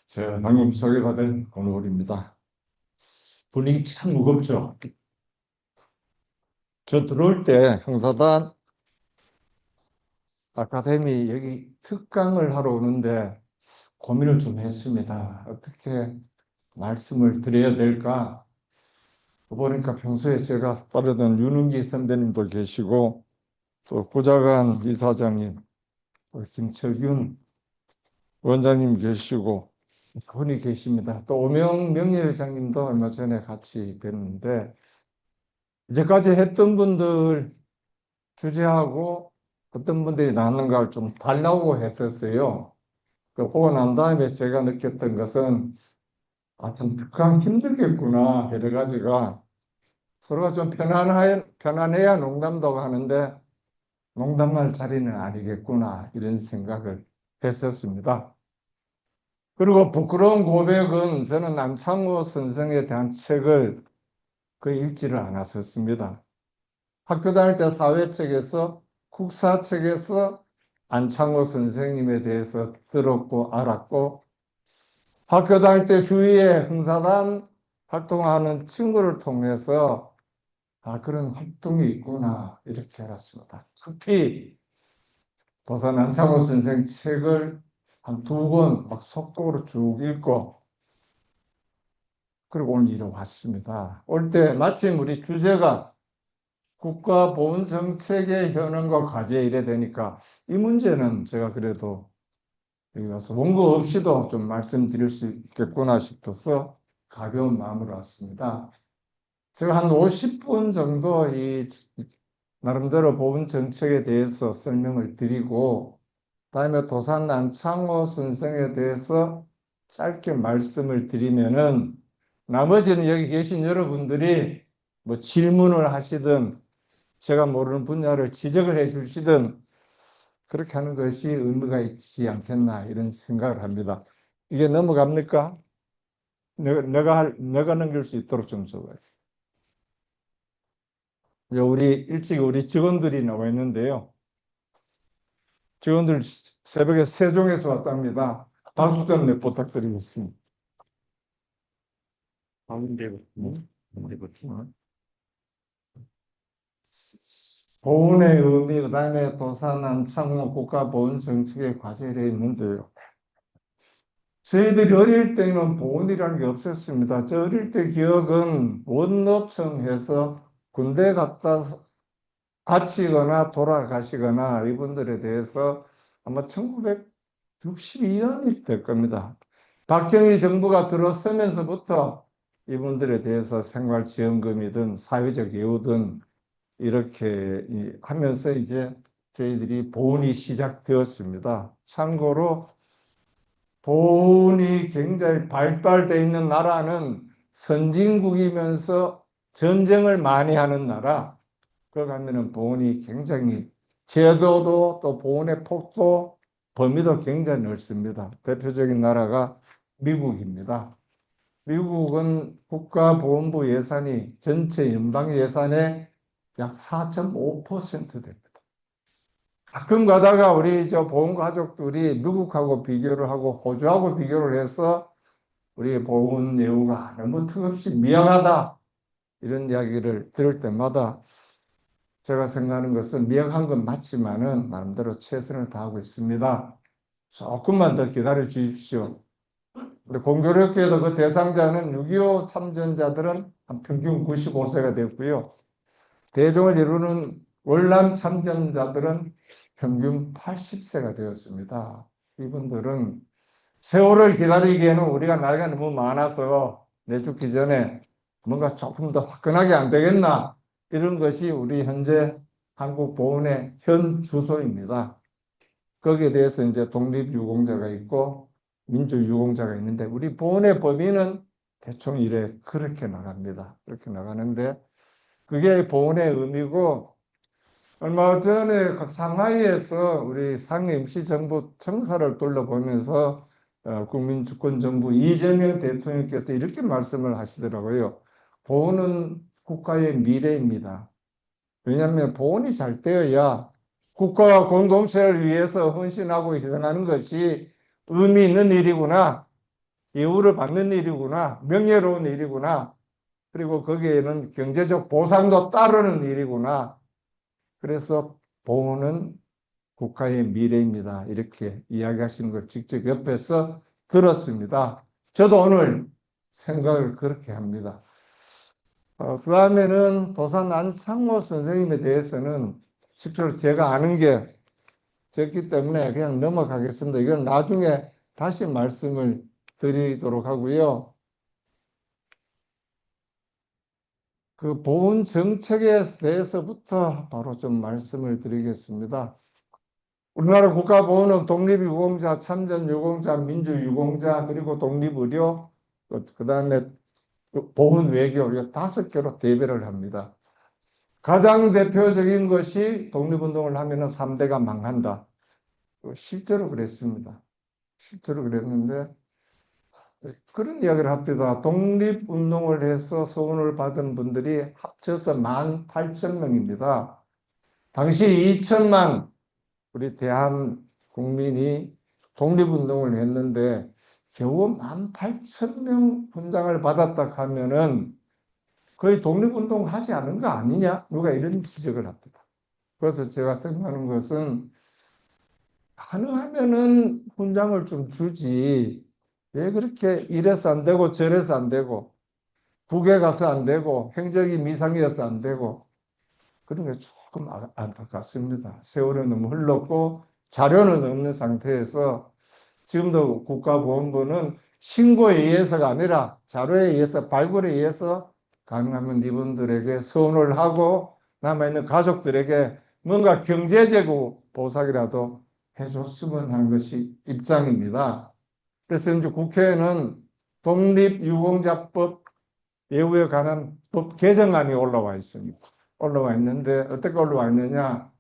제가 방금 소개받은 권오울입니다. 분위기 참 무겁죠. 저 들어올 때 형사단 아카데미 여기 특강을 하러 오는데 고민을 좀 했습니다. 어떻게 말씀을 드려야 될까? 보니까 평소에 제가 따르던 윤은기 선배님도 계시고 또 구자관 이사장님, 또 김철균 원장님 계시고 그분이 계십니다. 또 오명 명예회장님도 얼마 전에 같이 뵀는데 이제까지 했던 분들 주제하고 어떤 분들이 나왔는가를 좀 달라고 했었어요. 보고 난 다음에 제가 느꼈던 것은 좀 특강 힘들겠구나. 여러 가지가 서로가 좀 편안해야 농담도 하는데 농담할 자리는 아니겠구나. 이런 생각을 했었습니다. 그리고 부끄러운 고백은 저는 남창호 선생에 대한 책을 거의 읽지를 않았었습니다. 학교 다닐 때 사회책에서 국사책에서 안창호 선생님에 대해서 들었고 알았고 학교 다닐 때 주위에 흥사단 활동하는 친구를 통해서 그런 활동이 있구나 이렇게 알았습니다. 급히 도산 안창호 선생 책을 한 두 권 막 속독으로 쭉 읽고 그리고 오늘 이리 왔습니다. 올 때 마침 우리 주제가 국가보훈정책의 현황과 과제 이래 되니까 이 문제는 제가 그래도 여기 와서 원고 없이도 좀 말씀드릴 수 있겠구나 싶어서 가벼운 마음으로 왔습니다. 제가 한 50분 정도 이 나름대로 보훈정책에 대해서 설명을 드리고 다음에 도산 안창호 선생에 대해서 짧게 말씀을 드리면은 나머지는 여기 계신 여러분들이 뭐 질문을 하시든 제가 모르는 분야를 지적을 해 주시든 그렇게 하는 것이 의미가 있지 않겠나 이런 생각을 합니다. 이게 넘어갑니까? 내가 넘길 수 있도록 좀 적어요. 일찍 우리 직원들이 나와 있는데요. 직원들 새벽에 세종에서 왔답니다. 박수 좀 부탁드리겠습니다. 가운데부터. 보훈의 의미, 그다음에 도산안 창호 국가보훈정책의 과제에 있는데요. 저희들이 어릴 때는 보훈이라는 게 없었습니다. 저 어릴 때 기억은 원노총해서 군대 갔다 갇히거나 돌아가시거나 이분들에 대해서 아마 1962년이 될 겁니다. 박정희 정부가 들어서면서부터 이분들에 대해서 생활지원금이든 사회적 예우든 이렇게 하면서 이제 저희들이 보훈이 시작되었습니다. 참고로 보훈이 굉장히 발달되어 있는 나라는 선진국이면서 전쟁을 많이 하는 나라. 그러고 하면은 보훈이 굉장히 제도도 또 보훈의 폭도 범위도 굉장히 넓습니다. 대표적인 나라가 미국입니다. 미국은 국가보훈부 예산이 전체 연방 예산의 약 4.5% 됩니다. 가끔 가다가 우리 보훈 가족들이 미국하고 비교를 하고 호주하고 비교를 해서 우리 보훈 예우가 너무 턱없이 미약하다 이런 이야기를 들을 때마다 제가 생각하는 것은 미약한 건 맞지만은 나름대로 최선을 다하고 있습니다. 조금만 더 기다려 주십시오. 근데 공교롭게도 그 대상자는 6.25 참전자들은 한 평균 95세가 됐고요. 대종을 이루는 월남 참전자들은 평균 80세가 되었습니다. 이분들은 세월을 기다리기에는 우리가 나이가 너무 많아서 내 죽기 전에 뭔가 조금 더 화끈하게 안 되겠나 이런 것이 우리 현재 한국 보훈의 현 주소입니다. 거기에 대해서 이제 독립유공자가 있고 민주유공자가 있는데 우리 보훈의 범위는 대충 이래 그렇게 나갑니다. 그렇게 나가는데 그게 보훈의 의미고 얼마 전에 그 상하이에서 우리 상해 임시정부 청사를 둘러보면서 국민주권정부 이재명 대통령께서 이렇게 말씀을 하시더라고요. 보훈은 국가의 미래입니다. 왜냐하면 보훈이 잘 되어야 국가와 공동체를 위해서 헌신하고 희생하는 것이 의미 있는 일이구나. 예우를 받는 일이구나, 명예로운 일이구나, 그리고 거기에는 경제적 보상도 따르는 일이구나. 그래서 보호는 국가의 미래입니다. 이렇게 이야기하시는 걸 직접 옆에서 들었습니다. 저도 오늘 생각을 그렇게 합니다. 그 다음에는 도산 안창호 선생님에 대해서는 실제로 제가 아는 게 적기 때문에 그냥 넘어가겠습니다. 이건 나중에 다시 말씀을 드리도록 하고요. 그 보훈 정책에 대해서부터 바로 좀 말씀을 드리겠습니다. 우리나라 국가보훈은 독립유공자, 참전유공자, 민주유공자, 그리고 독립의료, 그다음에 보훈외교, 이 5개로 대별을 합니다. 가장 대표적인 것이 독립운동을 하면은 3대가 망한다. 실제로 그랬습니다. 실제로 그랬는데 그런 이야기를 합니다. 독립운동을 해서 소원을 받은 분들이 합쳐서 18,000명입니다. 당시 2천만 우리 대한 국민이 독립운동을 했는데 겨우 18,000명 훈장을 받았다 하면은 거의 독립운동 하지 않은 거 아니냐? 누가 이런 지적을 합니다. 그래서 제가 생각하는 것은 가능하면은 훈장을 좀 주지. 왜 그렇게 이래서 안 되고 저래서 안 되고 북에 가서 안 되고 행정이 미상이어서 안 되고 그런 게 조금 안타깝습니다. 세월은 너무 흘렀고 자료는 없는 상태에서 지금도 국가보훈부는 신고에 의해서가 아니라 자료에 의해서 발굴에 의해서 가능하면 이분들에게 서운을 하고 남아있는 가족들에게 뭔가 경제적 보상이라도 해줬으면 하는 것이 입장입니다. 그래서 이제 국회에는 독립유공자법 예우에 관한 법 개정안이 올라와 있습니다. 올라와 있는데 어떻게 올라와 있느냐?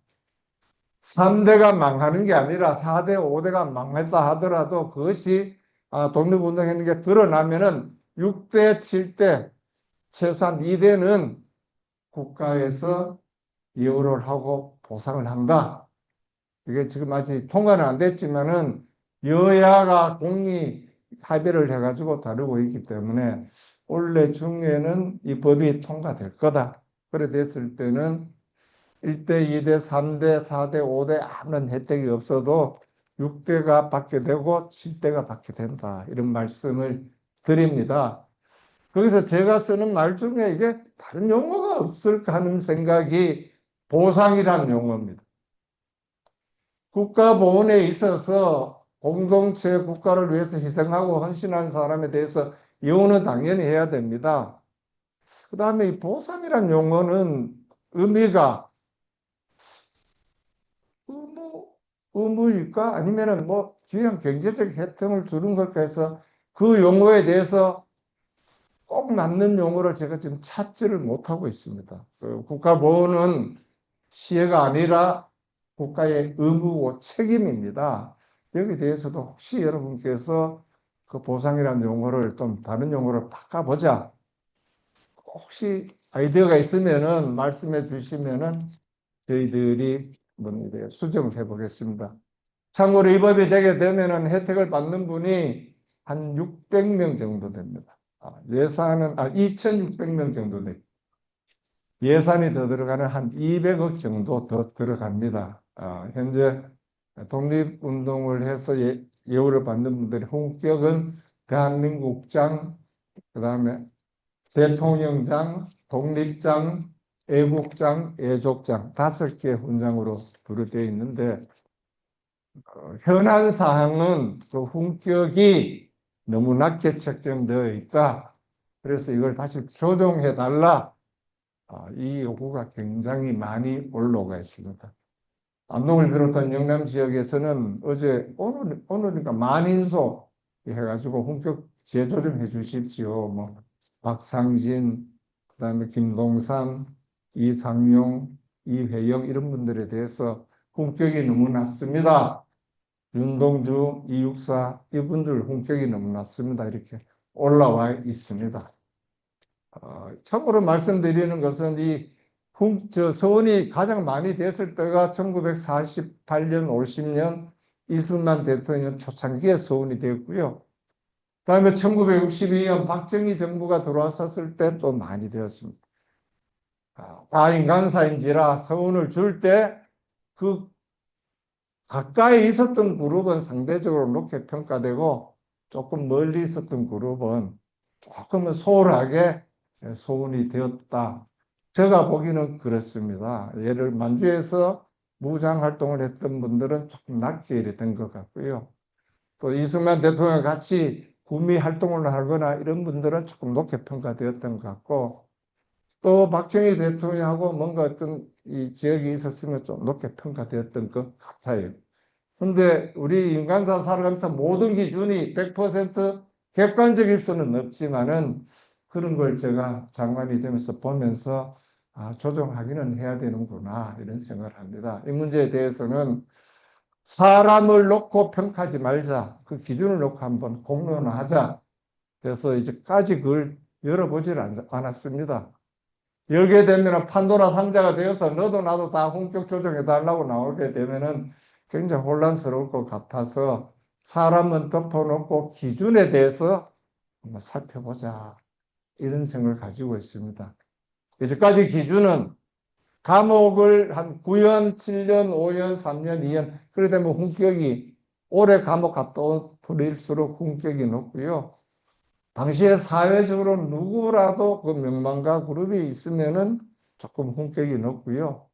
3대가 망하는 게 아니라 4대, 5대가 망했다 하더라도 그것이 독립운동했는 게 드러나면은 6대, 7대, 최소한 2대는 국가에서 예우를 하고 보상을 한다. 이게 지금 아직 통과는 안 됐지만은 여야가 공히 합의를 해가지고 다루고 있기 때문에 올해 중에는 이 법이 통과될 거다. 그래 됐을 때는 1대, 2대, 3대, 4대, 5대 아무런 혜택이 없어도 6대가 받게 되고 7대가 받게 된다. 이런 말씀을 드립니다. 거기서 제가 쓰는 말 중에 이게 다른 용어가 없을까 하는 생각이 보상이란 용어입니다. 국가보훈에 있어서 공동체 국가를 위해서 희생하고 헌신한 사람에 대해서 예우는 당연히 해야 됩니다. 그 다음에 이 보상이란 용어는 의미가 의무일까? 아니면은 뭐 그냥 경제적 혜택을 주는 걸까 해서 그 용어에 대해서 꼭 맞는 용어를 제가 지금 찾지를 못하고 있습니다. 국가보훈은 시혜가 아니라 국가의 의무고 책임입니다. 여기에 대해서도 혹시 여러분께서 그 보상이라는 용어를 좀 다른 용어로 바꿔보자. 혹시 아이디어가 있으면은 말씀해 주시면은 저희들이 수정을 해 보겠습니다. 참고로 이 법이 되게 되면은 혜택을 받는 분이 한 600명 정도 됩니다. 예산은 2,600명 정도 됩니다. 예산이 더 들어가는 한 200억 정도 더 들어갑니다. 현재 독립운동을 해서 예우를 받는 분들의 홍격은 대한민국장, 그 다음에 대통령장, 독립장, 애국장, 애족장 5개 훈장으로 부르되어 있는데 현안 사항은 그 훈격이 너무 낮게 책정되어 있다. 그래서 이걸 다시 조정해 달라. 이 요구가 굉장히 많이 올라오고 있습니다. 안동을 비롯한 영남 지역에서는 어제 오늘이니까 만인소 해가지고 훈격 재조정해 주십시오. 뭐 박상진, 그다음에 김동삼, 이상용, 이회영 이런 분들에 대해서 훈격이 너무 낮습니다. 윤동주, 이육사 이분들 훈격이 너무 낮습니다. 이렇게 올라와 있습니다. 참고로 말씀드리는 것은 서원이 가장 많이 됐을 때가 1948년, 50년 이승만 대통령 초창기에 서원이 되었고요. 그다음에 1962년 박정희 정부가 들어왔었을 때 또 많이 되었습니다. 다인간사인지라 서운을 줄 때 그 가까이 있었던 그룹은 상대적으로 높게 평가되고 조금 멀리 있었던 그룹은 조금은 소홀하게 소운이 되었다. 제가 보기는 그렇습니다. 예를 만주에서 무장 활동을 했던 분들은 조금 낮게 된 것 같고요. 또 이승만 대통령 같이 구미 활동을 하거나 이런 분들은 조금 높게 평가되었던 것 같고, 또 박정희 대통령하고 뭔가 어떤 이 지역이 있었으면 좀 높게 평가되었던 것 같아요. 근데 우리 인간사 살아가면서 모든 기준이 100% 객관적일 수는 없지만은 그런 걸 제가 장관이 되면서 보면서 조정하기는 해야 되는구나 이런 생각을 합니다. 이 문제에 대해서는 사람을 놓고 평가하지 말자. 그 기준을 놓고 한번 공론화하자. 그래서 이제까지 그걸 열어보질 않았습니다. 열게 되면 판도라 상자가 되어서 너도 나도 다 본격 조정해 달라고 나오게 되면은 굉장히 혼란스러울 것 같아서 사람은 덮어놓고 기준에 대해서 한번 살펴보자. 이런 생각을 가지고 있습니다. 이제까지 기준은 감옥을 한 9년, 7년, 5년, 3년, 2년 그래 되면 훈격이 오래 감옥 갔다 올수록 훈격이 높고요. 당시에 사회적으로 누구라도 그 명망가 그룹이 있으면은 조금 훈격이 높고요.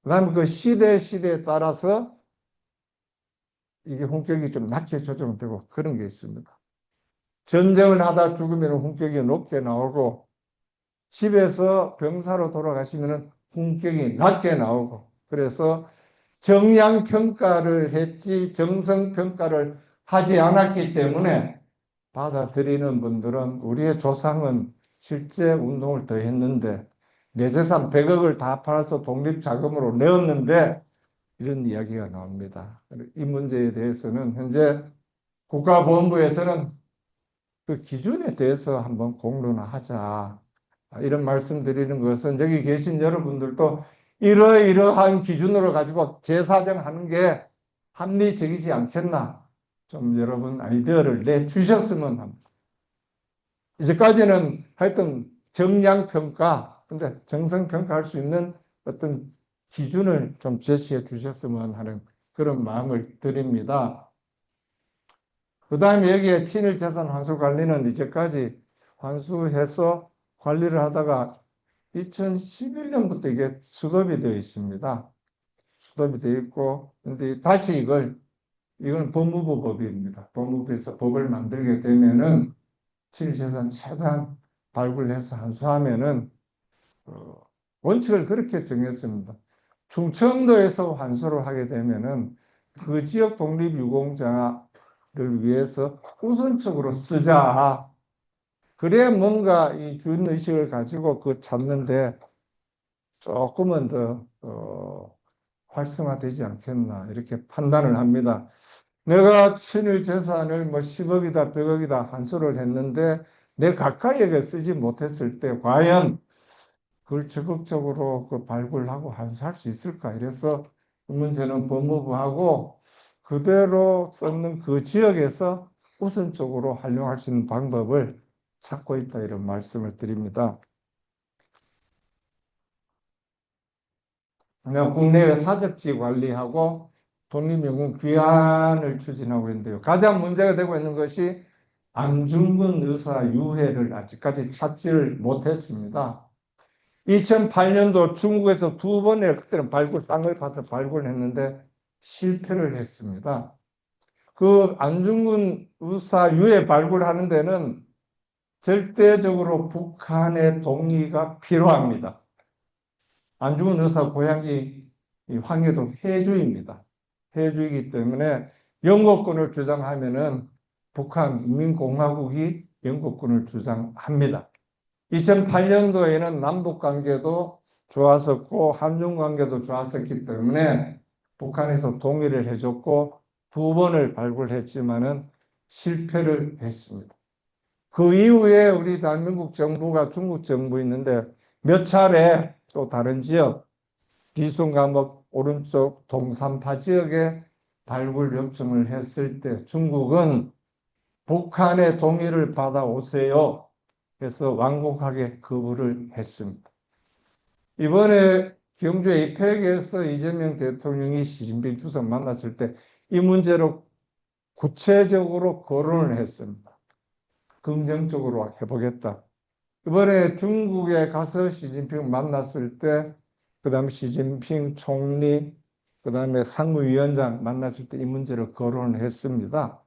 그다음에 그 시대에 따라서 이게 훈격이 좀 낮게 조정되고 그런 게 있습니다. 전쟁을 하다 죽으면 훈격이 높게 나오고 집에서 병사로 돌아가시면 훈격이 낮게 나오고 그래서 정량 평가를 했지 정성 평가를 하지 않았기 때문에 받아들이는 분들은 우리의 조상은 실제 운동을 더 했는데 내 재산 100억을 다 팔아서 독립자금으로 내었는데 이런 이야기가 나옵니다. 이 문제에 대해서는 현재 국가보훈부에서는 그 기준에 대해서 한번 공론화하자. 이런 말씀드리는 것은 여기 계신 여러분들도 이러이러한 기준으로 가지고 재사정하는 게 합리적이지 않겠나. 좀 여러분 아이디어를 내주셨으면 합니다. 이제까지는 하여튼 정량평가, 근데 정성평가할 수 있는 어떤 기준을 좀 제시해 주셨으면 하는 그런 마음을 드립니다. 그 다음에 여기에 친일재산 환수관리는 이제까지 환수해서 관리를 하다가 2011년부터 이게 수도비 되어 있습니다. 수도비 되어 있고, 근데 다시 이건 법무부 법입니다. 법무부에서 법을 만들게 되면은 친일재산 최대한 발굴해서 환수하면은 원칙을 그렇게 정했습니다. 충청도에서 환수를 하게 되면은 그 지역 독립유공자를 위해서 우선적으로 쓰자. 그래야 뭔가 이 주인의식을 가지고 그 찾는데 조금은 더 활성화되지 않겠나 이렇게 판단을 합니다. 내가 친일 재산을 뭐 10억이다 100억이다 환수를 했는데 내 가까이에게 쓰지 못했을 때 과연 그걸 적극적으로 그 발굴하고 환수할 수 있을까? 이래서 그 문제는 법무부하고 그대로 썼는 그 지역에서 우선적으로 활용할 수 있는 방법을 찾고 있다 이런 말씀을 드립니다. 국내외 사적지 관리하고 독립영웅 귀환을 추진하고 있는데요. 가장 문제가 되고 있는 것이 안중근 의사 유해를 아직까지 찾지를 못했습니다. 2008년도 중국에서 두 번의 그때는 땅을 파서 발굴했는데 실패를 했습니다. 그 안중근 의사 유해 발굴하는 데는 절대적으로 북한의 동의가 필요합니다. 안중근 의사 고향이 황해도 해주입니다. 해주이기 때문에 영국권을 주장하면은 북한 인민공화국이 영국권을 주장합니다. 2008년도에는 남북 관계도 좋았었고 한중 관계도 좋았었기 때문에 북한에서 동의를 해줬고 두 번을 발굴했지만은 실패를 했습니다. 그 이후에 우리 대한민국 정부가 중국 정부 있는데 몇 차례 또 다른 지역 리순감옥 오른쪽 동산파 지역에 발굴 요청을 했을 때 중국은 북한의 동의를 받아오세요. 그래서 완곡하게 거부를 했습니다. 이번에 경주 에이펙에서 이재명 대통령이 시진핑 주석 만났을 때 이 문제로 구체적으로 거론을 했습니다. 긍정적으로 해보겠다. 이번에 중국에 가서 시진핑 만났을 때, 그 다음에 시진핑 총리, 그 다음에 상무위원장 만났을 때 이 문제를 거론을 했습니다.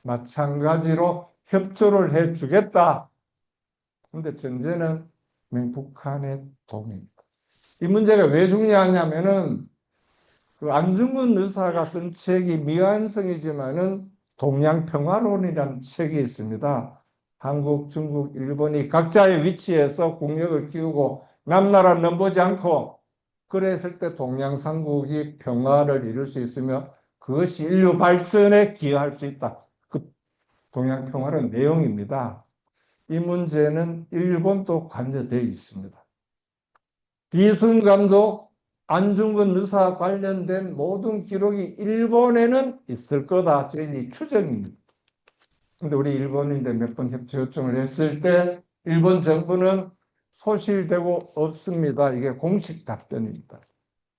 마찬가지로 협조를 해주겠다. 그런데 전제는 북한의 동의입니다. 이 문제가 왜 중요하냐면은 그 안중근 의사가 쓴 책이 미완성이지만은 동양평화론이라는 책이 있습니다. 한국, 중국, 일본이 각자의 위치에서 국력을 키우고 남나라 넘보지 않고 그랬을 때 동양삼국이 평화를 이룰 수 있으며 그것이 인류 발전에 기여할 수 있다. 그 동양평화론 내용입니다. 이 문제는 일본도 관여되어 있습니다. 디순 감독, 안중근 의사 관련된 모든 기록이 일본에는 있을 거다. 저희 추정입니다. 근데 우리 일본인들 몇 번 협조 요청을 했을 때 일본 정부는 소실되고 없습니다. 이게 공식 답변입니다.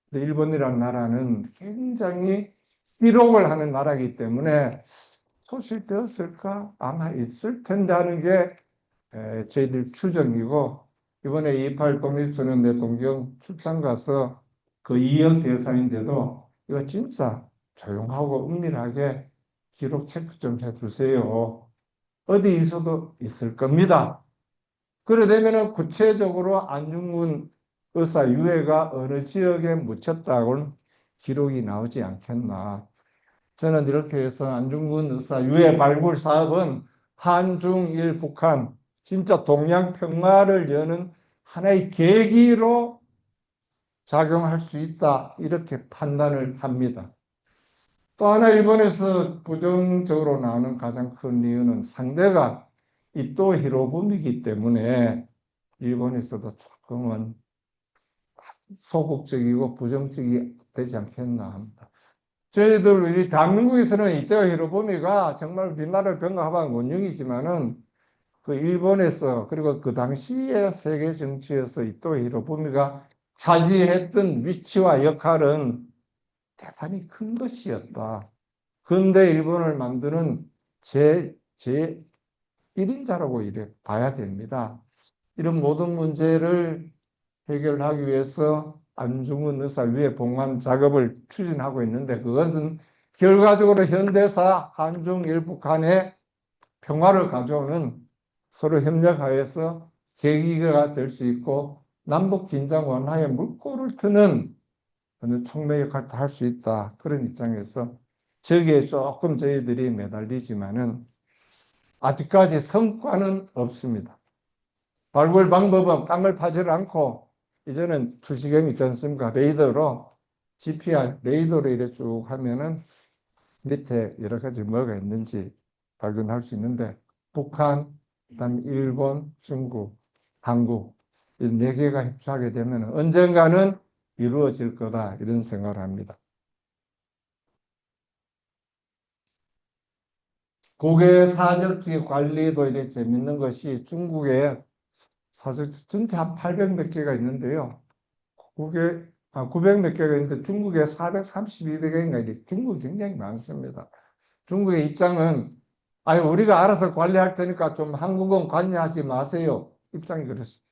근데 일본이라는 나라는 굉장히 기록을 하는 나라이기 때문에 소실되었을까? 아마 있을 텐데 하는 게 저희들 추정이고 이번에 2.28 독립선언대 동경 출장 가서 그 이영 대사인데도 이거 진짜 조용하고 은밀하게 기록 체크 좀 해주세요. 어디 있어도 있을 겁니다. 그래 되면은 구체적으로 안중근 의사 유해가 어느 지역에 묻혔다고는 기록이 나오지 않겠나. 저는 이렇게 해서 안중근 의사 유해 발굴 사업은 한중일 북한 진짜 동양 평화를 여는 하나의 계기로 작용할 수 있다. 이렇게 판단을 합니다. 또 하나 일본에서 부정적으로 나오는 가장 큰 이유는 상대가 이토 히로부미이기 때문에 일본에서도 조금은 소극적이고 부정적이 되지 않겠나 합니다. 저희들 우리 대한민국에서는 이토 히로부미가 정말 우리나라를 병합한 원흉이지만은 그 일본에서 그리고 그 당시의 세계 정치에서 이토 히로부미가 차지했던 위치와 역할은 대단히 큰 것이었다. 근대 일본을 만드는 제 1인자라고 이래 봐야 됩니다. 이런 모든 문제를 해결하기 위해서 안중근 의사 위해 봉환 작업을 추진하고 있는데 그것은 결과적으로 현대사 한중일 북한의 평화를 가져오는 서로 협력하여서 계기가 될 수 있고 남북 긴장 완화에 물꼬를 트는 어느 촉매 역할도 할 수 있다. 그런 입장에서 저기에 조금 저희들이 매달리지만은 아직까지 성과는 없습니다. 발굴 방법은 땅을 파지를 않고 이제는 투시경 있지 않습니까? 레이더로 GPR 레이더로 이렇게 쭉 하면은 밑에 여러 가지 뭐가 있는지 발견할 수 있는데 북한, 그다음에 일본, 중국, 한국 이 네 개가 협조하게 되면 언젠가는 이루어질 거다 이런 생각을 합니다. 국외 사적지 관리도 이렇게 재밌는 것이 중국에 사적지 전체 한 800 몇 개가 있는데요. 국외 900 몇 개가 있는데 중국에 432개인가 이렇게 중국이 굉장히 많습니다. 중국의 입장은 아니 우리가 알아서 관리할 테니까 좀 한국은 관여하지 마세요. 입장이 그랬습니다.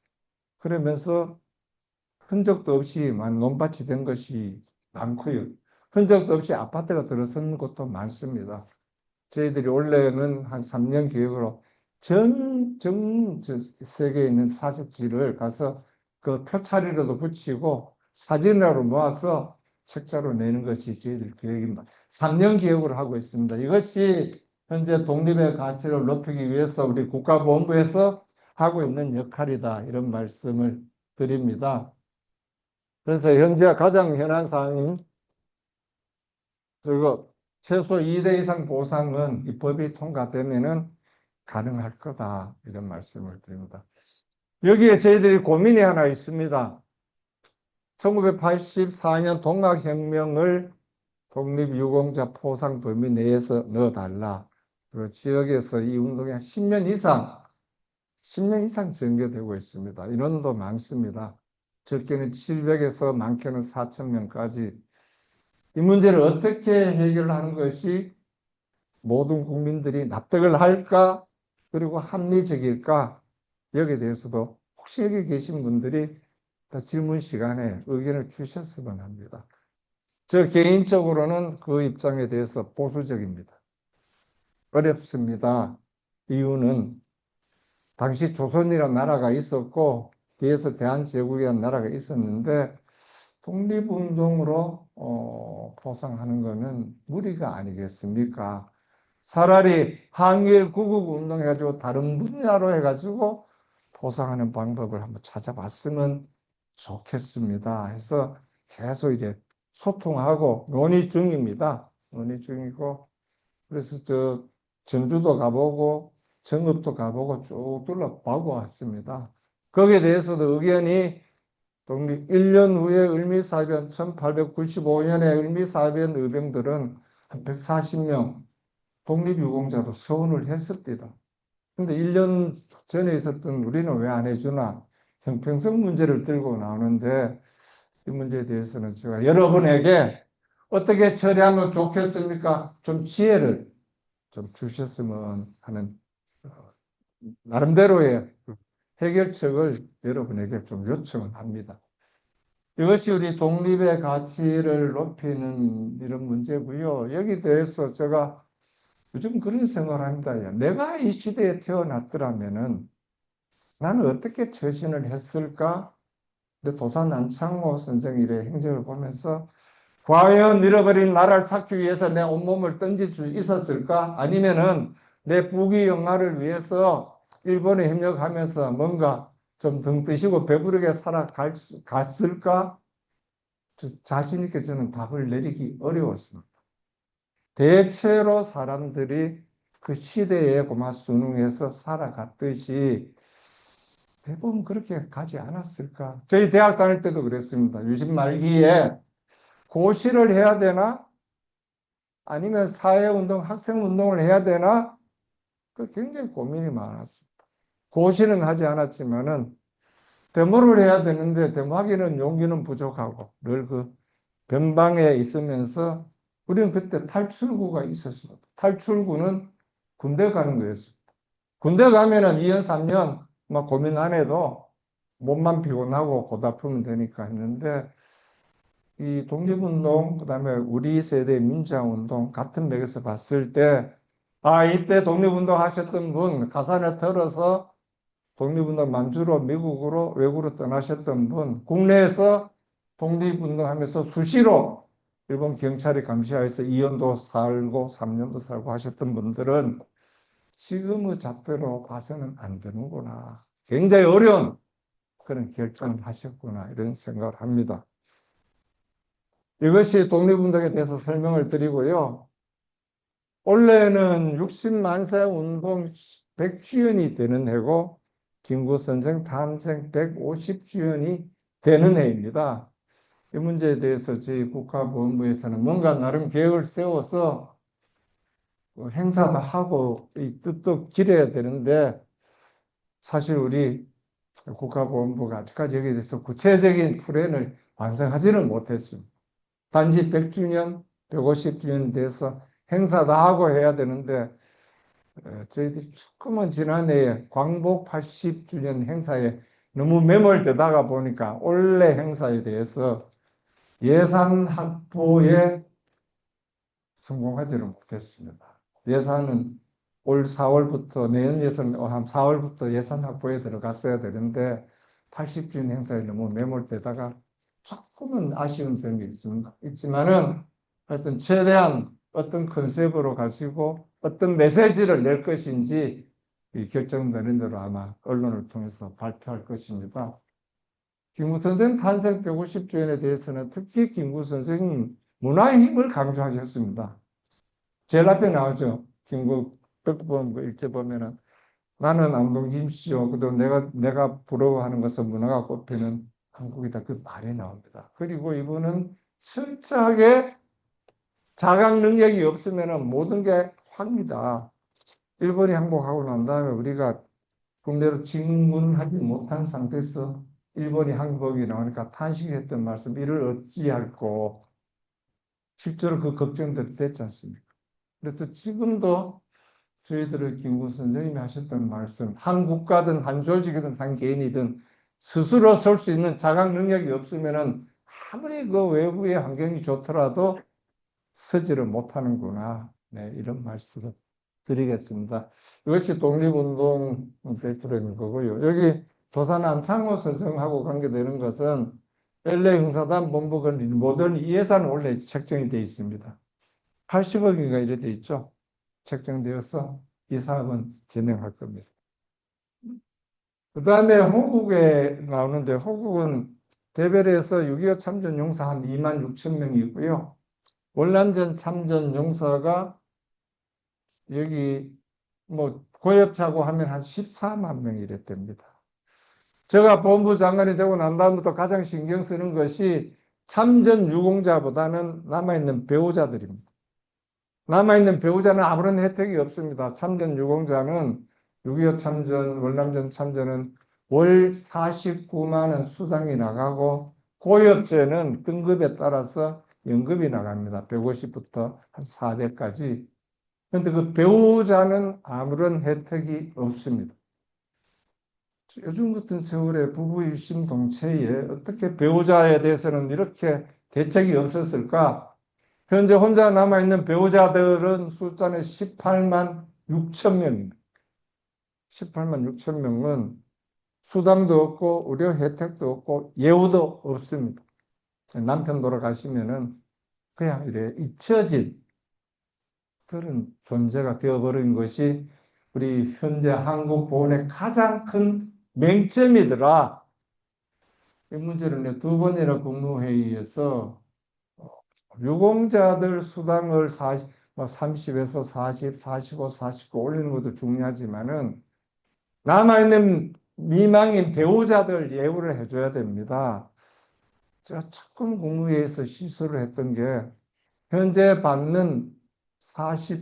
그러면서 흔적도 없이 논밭이 된 것이 많고요. 흔적도 없이 아파트가 들어서는 곳도 많습니다. 저희들이 원래는 한 3년 계획으로 전 세계에 있는 사적지를 가서 그 표차리로도 붙이고 사진으로 모아서 책자로 내는 것이 저희들 계획입니다. 3년 계획으로 하고 있습니다. 이것이 현재 독립의 가치를 높이기 위해서 우리 국가보훈부에서 하고 있는 역할이다. 이런 말씀을 드립니다. 그래서 현재 가장 현안 사항인 그리고 최소 2대 이상 보상은 이 법이 통과되면은 가능할 거다. 이런 말씀을 드립니다. 여기에 저희들이 고민이 하나 있습니다. 1984년 동학혁명을 독립유공자 포상 범위 내에서 넣어달라. 그 지역에서 이 운동이 한 10년 이상 전개되고 있습니다. 인원도 많습니다. 적게는 700에서 많게는 4,000명까지. 이 문제를 어떻게 해결하는 것이 모든 국민들이 납득을 할까? 그리고 합리적일까? 여기에 대해서도 혹시 여기 계신 분들이 다 질문 시간에 의견을 주셨으면 합니다. 저 개인적으로는 그 입장에 대해서 보수적입니다. 어렵습니다. 이유는 당시 조선이라는 나라가 있었고 뒤에서 대한제국이라는 나라가 있었는데 독립운동으로 포상하는 것은 무리가 아니겠습니까? 차라리 항일 구국 운동 해가지고 다른 분야로 해가지고 포상하는 방법을 한번 찾아봤으면 좋겠습니다. 해서 계속 이제 소통하고 논의 중입니다. 논의 중이고 그래서 저 전주도 가보고 정읍도 가보고 쭉 둘러보고 왔습니다. 거기에 대해서도 의견이 독립 1년 후에 을미사변 1895년에 을미사변 의병들은 한 140명 독립유공자로 서원을 했습니다. 근데 1년 전에 있었던 우리는 왜 안 해주나 형평성 문제를 들고 나오는데 이 문제에 대해서는 제가 여러분에게 어떻게 처리하면 좋겠습니까? 좀 지혜를 좀 주셨으면 하는 나름대로의 해결책을 여러분에게 좀 요청을 합니다. 이것이 우리 독립의 가치를 높이는 이런 문제고요. 여기 대해서 제가 요즘 그런 생각을 합니다. 내가 이 시대에 태어났더라면은 나는 어떻게 처신을 했을까? 근데 도산 안창호 선생 일의 행적을 보면서 과연 잃어버린 나라를 찾기 위해서 내 온몸을 던질 수 있었을까? 아니면은 내 부귀 영화를 위해서 일본에 협력하면서 뭔가 좀 등 뜨시고 배부르게 살아갔을까? 자신 있게 저는 답을 내리기 어려웠습니다. 대체로 사람들이 그 시대에 고마 순응해서 살아갔듯이 대부분 그렇게 가지 않았을까? 저희 대학 다닐 때도 그랬습니다. 유신 말기에 고시를 해야 되나? 아니면 사회운동, 학생운동을 해야 되나? 그 굉장히 고민이 많았습니다. 고시는 하지 않았지만은 데모를 해야 되는데 데모하기는 용기는 부족하고 늘 그 변방에 있으면서 우리는 그때 탈출구가 있었습니다. 탈출구는 군대 가는 거였습니다. 군대 가면은 2년, 3년 막 고민 안 해도 몸만 피곤하고 고달프면 되니까 했는데 이 독립운동, 그다음에 우리 세대 민주화운동 같은 맥에서 봤을 때 아, 이때 독립운동 하셨던 분, 가산을 털어서 독립운동 만주로 미국으로 외국으로 떠나셨던 분, 국내에서 독립운동하면서 수시로 일본 경찰이 감시하여서 2년도 살고 3년도 살고 하셨던 분들은 지금의 잣대로 봐서는 안 되는구나. 굉장히 어려운 그런 결정을 하셨구나 이런 생각을 합니다. 이것이 독립운동에 대해서 설명을 드리고요. 올해는 60만 세 운동 100주년이 되는 해고 김구 선생 탄생 150주년이 되는 해입니다. 이 문제에 대해서 저희 국가보훈부에서는 뭔가 나름 계획을 세워서 행사도 하고 이 뜻도 기려야 되는데 사실 우리 국가보훈부가 아직까지 여기에 대해서 구체적인 플랜을 완성하지는 못했습니다. 단지 100주년, 150주년 돼서 행사도 하고 해야 되는데 저희들이 조금은 지난해에 광복 80주년 행사에 너무 매몰되다가 보니까 올해 행사에 대해서 예산 확보에 성공하지는 못했습니다. 예산은 올 4월부터 내년 예산 한 4월부터 예산 확보에 들어갔어야 되는데 80주년 행사에 너무 매몰되다가 조금은 아쉬운 점이 있지만은 하여튼 최대한 어떤 컨셉으로 가지고 어떤 메시지를 낼 것인지 결정되는 대로 아마 언론을 통해서 발표할 것입니다. 김구 선생 탄생 150주년에 대해서는 특히 김구 선생은 문화의 힘을 강조하셨습니다. 제일 앞에 나오죠. 김구 백번 일제 보면은 나는 안동 김씨요. 그도 내가 부러워하는 것은 문화가 꽃피는 한국이다. 그 말이 나옵니다. 그리고 이분은 철저하게 자각 능력이 없으면 모든 게 확니다. 일본이 항복하고 난 다음에 우리가 국내로 진군하지 못한 상태에서 일본이 항복이 나오니까 탄식했던 말씀, 이를 어찌할꼬. 실제로 그 걱정들이 됐지 않습니까? 그래서 지금도 저희들의 김구 선생님이 하셨던 말씀, 한 국가든 한 조직이든 한 개인이든 스스로 설 수 있는 자각 능력이 없으면은 아무리 그 외부의 환경이 좋더라도 서지를 못하는구나. 네, 이런 말씀을 드리겠습니다. 이것이 독립운동 대표적인 거고요. 여기 도산 안창호 선생하고 관계되는 것은 LA 형사단 본부가 모든 예산 원래 책정이 되어 있습니다. 80억인가 이래 돼 있죠. 책정되어서 이 사업은 진행할 겁니다. 그 다음에 호국에 나오는데 호국은 대별에서 6.25 참전 용사 한 2만 6천 명이고요. 월남전 참전 용사가 여기 뭐 고엽차고 하면 한 14만 명 이랬답니다. 제가 본부 장관이 되고 난 다음부터 가장 신경 쓰는 것이 참전 유공자보다는 남아있는 배우자들입니다. 남아있는 배우자는 아무런 혜택이 없습니다. 참전 유공자는 6.25 참전, 월남전 참전은 월 49만 원 수당이 나가고 고엽제는 등급에 따라서 연급이 나갑니다. 150부터 한 400까지. 그런데 그 배우자는 아무런 혜택이 없습니다. 요즘 같은 세월에 부부 일심동체에 어떻게 배우자에 대해서는 이렇게 대책이 없었을까? 현재 혼자 남아있는 배우자들은 숫자는 18만 6천 명입니다. 18만 6천 명은 수당도 없고 의료 혜택도 없고 예우도 없습니다. 남편 돌아가시면은 그냥 이래 잊혀진 그런 존재가 되어버린 것이 우리 현재 한국 보훈의 가장 큰 맹점이더라. 이 문제를 두 번이나 국무회의에서 유공자들 수당을 30에서 40, 45, 49 올리는 것도 중요하지만은 남아있는 미망인 배우자들 예우를 해줘야 됩니다. 제가 조금 국무회의에서 시술을 했던 게 현재 받는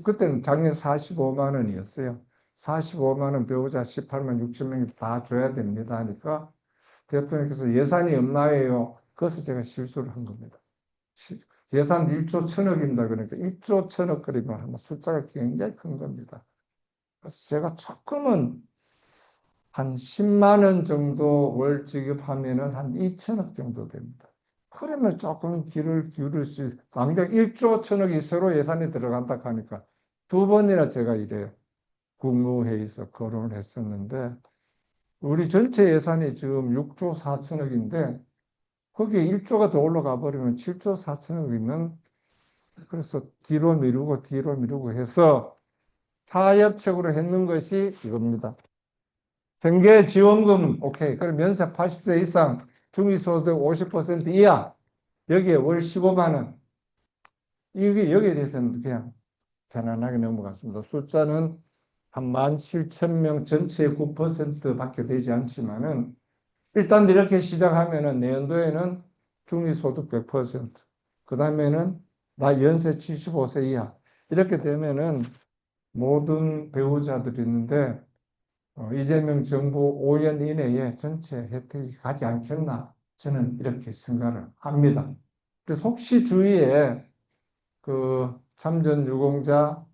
그때는 작년 45만 원이었어요. 45만 원 배우자 18만 6천 명이 다 줘야 됩니다 하니까 대통령께서 예산이 없나요? 그것을 제가 실수를 한 겁니다. 예산 1조 1천억입니다. 그러니까 1조 1천억 그리면 아마 숫자가 굉장히 큰 겁니다. 그래서 제가 조금은 한 10만 원 정도 월 지급하면은 한 2천억 정도 됩니다. 그러면 조금 귀를 기울일 수 있어요. 당장 1조 1천억이 새로 예산이 들어간다 하니까 두 번이나 제가 이래 국무회의에서 거론을 했었는데 우리 전체 예산이 지금 6조 4천억인데 거기에 1조가 더 올라가 버리면 7조 4천억이면 그래서 뒤로 미루고 해서 타협책으로 했는 것이 이겁니다. 생계지원금 오케이. 그럼 연세 80세 이상 중위소득 50% 이하 여기에 월 15만 원. 이게 여기에 대해서는 그냥 편안하게 넘어갔습니다. 숫자는 한 17,000명 전체의 9%밖에 되지 않지만은 일단 이렇게 시작하면은 내년도에는 중위소득 100%, 그 다음에는 나 연세 75세 이하 이렇게 되면은 모든 배우자들이 있는데 이재명 정부 5년 이내에 전체 혜택이 가지 않겠나 저는 이렇게 생각을 합니다. 그래서 혹시 주위에 그 참전 유공자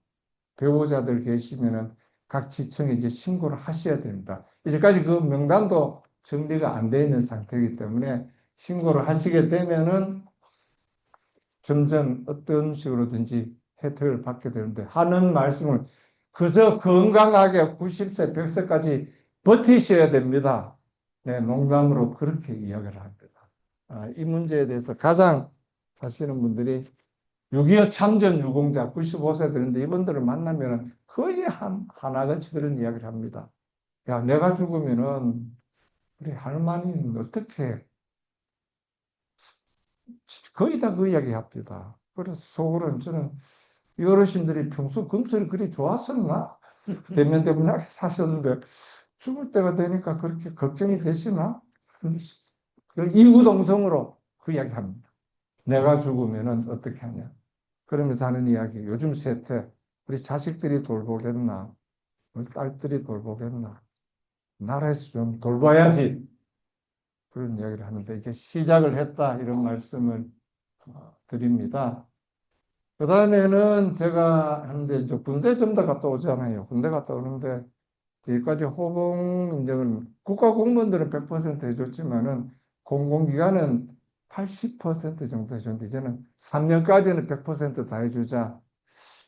배우자들 계시면은 각 지청에 이제 신고를 하셔야 됩니다. 이제까지 그 명단도 정리가 안 돼 있는 상태이기 때문에 신고를 하시게 되면은 점점 어떤 식으로든지 혜택을 받게 되는데 하는 말씀을 그저 건강하게 90세, 100세까지 버티셔야 됩니다. 네, 농담으로 그렇게 이야기를 합니다. 이 문제에 대해서 가장 하시는 분들이 6.25 참전 유공자 95세 되는데 이분들을 만나면 거의 하나같이 그런 이야기를 합니다. 야, 내가 죽으면은 우리 할머니는 어떻게 거의 다 그 이야기 합니다. 그래서 속으로는 저는 이 어르신들이 평소 금슬이 그리 좋았었나? 대면대면하게 사셨는데 죽을 때가 되니까 그렇게 걱정이 되시나? 이구동성으로 그 이야기 합니다. 내가 죽으면은 어떻게 하냐? 그러면서 하는 이야기, 요즘 세태, 우리 자식들이 돌보겠나? 우리 딸들이 돌보겠나? 나라에서 좀 돌봐야지. 그런 이야기를 하는데 이제 시작을 했다 이런 말씀을 드립니다. 그 다음에는 제가 하는데 이제 군대 좀 더 갔다 오잖아요. 군대 갔다 오는데 여기까지 호봉 인정을 국가 공무원들은 100% 해줬지만은 공공기관은 80% 정도 해줬는데 이제는 3년까지는 100%다 해주자.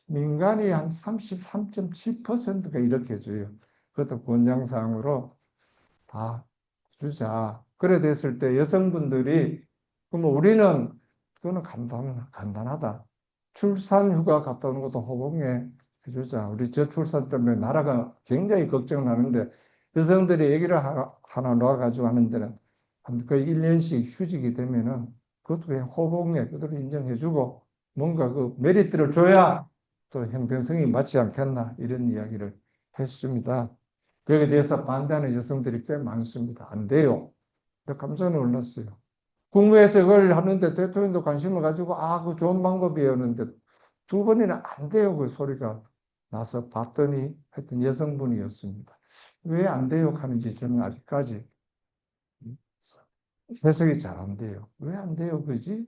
민간이 한 33.7%가 이렇게 해줘요. 그것도 권장사항으로 다 주자. 그래 됐을 때 여성분들이 그럼 우리는 그거는 간단하다. 출산휴가 갔다 오는 것도 호봉에 해주자. 우리 저출산 때문에 나라가 굉장히 걱정을 하는데 여성들이 얘기를 하나 놓아가지고 하는 데는 한 거의 1년씩 휴직이 되면은 그것도 그냥 호봉에 그대로 인정해주고 뭔가 그 메리트를 줘야 또 형평성이 맞지 않겠나 이런 이야기를 했습니다. 거기에 대해서 반대하는 여성들이 꽤 많습니다. 안 돼요. 깜짝 놀랐어요. 국무회에서 그걸 하는데 대통령도 관심을 가지고 그 좋은 방법이에요 하는데 두 번이나 안 돼요 그 소리가 나서 봤더니 하여튼 여성분이었습니다. 왜 안 돼요 하는지 저는 아직까지 해석이 잘 안 돼요. 왜 안 돼요 그지?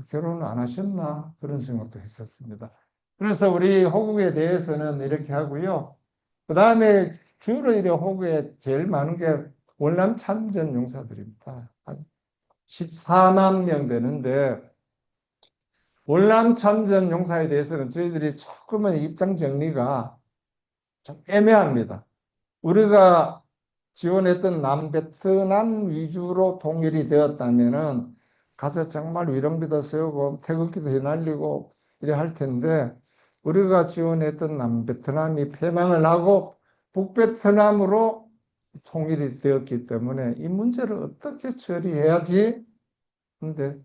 결혼을 안 하셨나 그런 생각도 했었습니다. 그래서 우리 호국에 대해서는 이렇게 하고요. 그 다음에 주로 이래 호국에 제일 많은 게 월남 참전 용사들입니다. 한 14만 명 되는데 월남 참전 용사에 대해서는 저희들이 조금은 입장 정리가 좀 애매합니다. 우리가 지원했던 남베트남 위주로 통일이 되었다면은 가서 정말 위령비도 세우고 태극기도 휘날리고 이래 할 텐데 우리가 지원했던 남베트남이 패망을 하고 북베트남으로 통일이 되었기 때문에 이 문제를 어떻게 처리해야지? 근데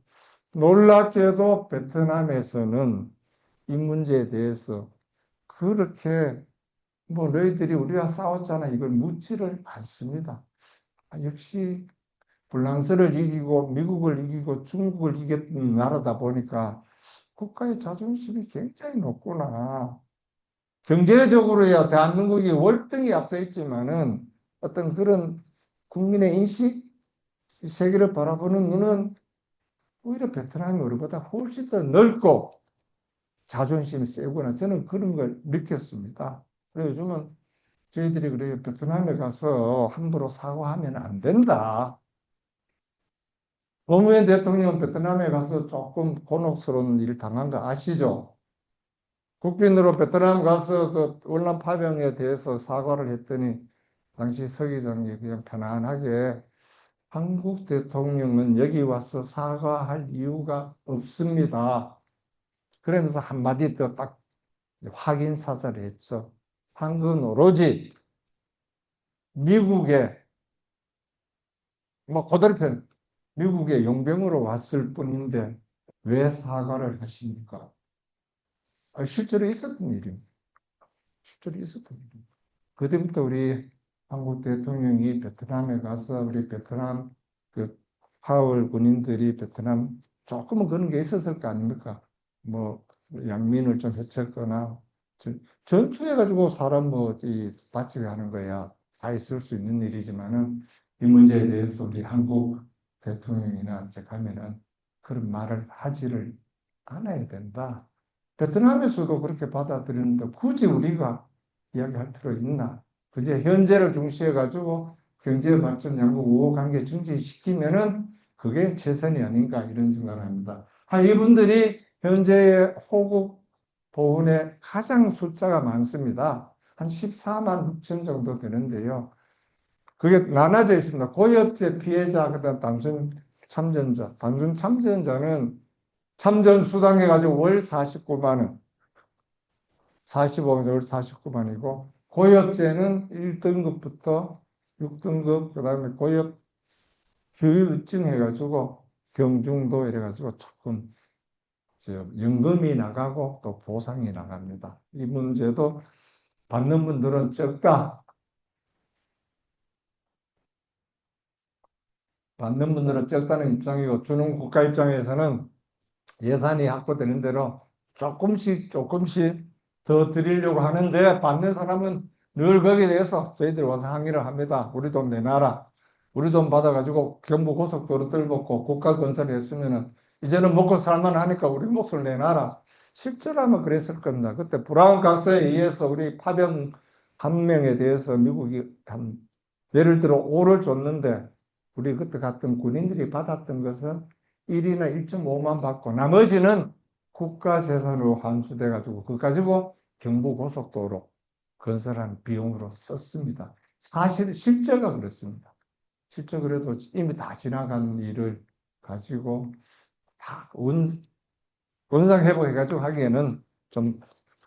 놀랍게도 베트남에서는 이 문제에 대해서 그렇게 뭐 너희들이 우리와 싸웠잖아 이걸 묻지를 않습니다. 역시 프랑스를 이기고 미국을 이기고 중국을 이겼던 나라다 보니까 국가의 자존심이 굉장히 높구나. 경제적으로야 대한민국이 월등히 앞서 있지만은 어떤 그런 국민의 인식, 세계를 바라보는 눈은 오히려 베트남이 우리보다 훨씬 더 넓고 자존심이 세구나 저는 그런 걸 느꼈습니다. 그래서 요즘은 저희들이 그래요. 베트남에 가서 함부로 사과하면 안 된다. 노무현 대통령은 베트남에 가서 조금 곤혹스러운 일을 당한 거 아시죠? 국빈으로 베트남 가서 그 월남 파병에 대해서 사과를 했더니 당시 서 기장이 그냥 편안하게 한국 대통령은 여기 와서 사과할 이유가 없습니다. 그러면서 한마디 더 딱 확인 사살을 했죠. 한국은 오로지 미국의 뭐 고달편 미국의 용병으로 왔을 뿐인데 왜 사과를 하십니까? 실제로 있었던 일입니다. 실제로 있었던 일입니다. 그때부터 우리 한국 대통령이 베트남에 가서 우리 베트남 그 파월 군인들이 베트남 조금은 그런 게 있었을 거 아닙니까? 뭐 양민을 좀 해쳤거나 전투해가지고 사람 다치게 하는 거야 다 있을 수 있는 일이지만은 이 문제에 대해서 우리 한국 대통령이나 제 가면은 그런 말을 하지를 않아야 된다. 베트남에서도 그렇게 받아들이는데 굳이 우리가 이야기할 필요 있나? 그제 현재를 중시해 가지고 경제 발전, 양국 우호 관계 증진시키면은 그게 최선이 아닌가 이런 생각을 합니다. 이분들이 현재의 호국 보훈에 가장 숫자가 많습니다. 한 14만 6천 정도 되는데요. 그게 나눠져 있습니다. 고엽제 피해자, 그다음 단순 참전자. 단순 참전자는 참전 수당해가지고 월 49만 원, 45만 월 49만이고 고엽제는 1등급부터 6등급, 그다음에 고엽 교육증 해가지고 경중도 이래가지고 조금 연금이 나가고 또 보상이 나갑니다. 이 문제도 받는 분들은 적다. 받는 분들은 적다는 입장이고 주는 국가 입장에서는 예산이 확보되는 대로 조금씩 더 드리려고 하는데 받는 사람은 늘 거기에 대해서 저희들이 와서 항의를 합니다. 우리 돈 내놔라. 우리 돈 받아가지고 경부고속도로 뚫고 국가 건설했으면은 이제는 먹고 살만하니까 우리 몫을 내놔라. 실제로는 그랬을 겁니다. 그때 브라운 각서에 의해서 우리 파병 한 명에 대해서 미국이 한 예를 들어 5를 줬는데 우리 그때 갔던 군인들이 받았던 것은 1이나 1.5만 받고 나머지는 국가 재산으로 환수돼 가지고 그거 가지고 경부고속도로 건설한 비용으로 썼습니다. 사실 실제가 그렇습니다. 실제 그래도 이미 다 지나간 일을 가지고 다 원상회복해가지고 하기에는 좀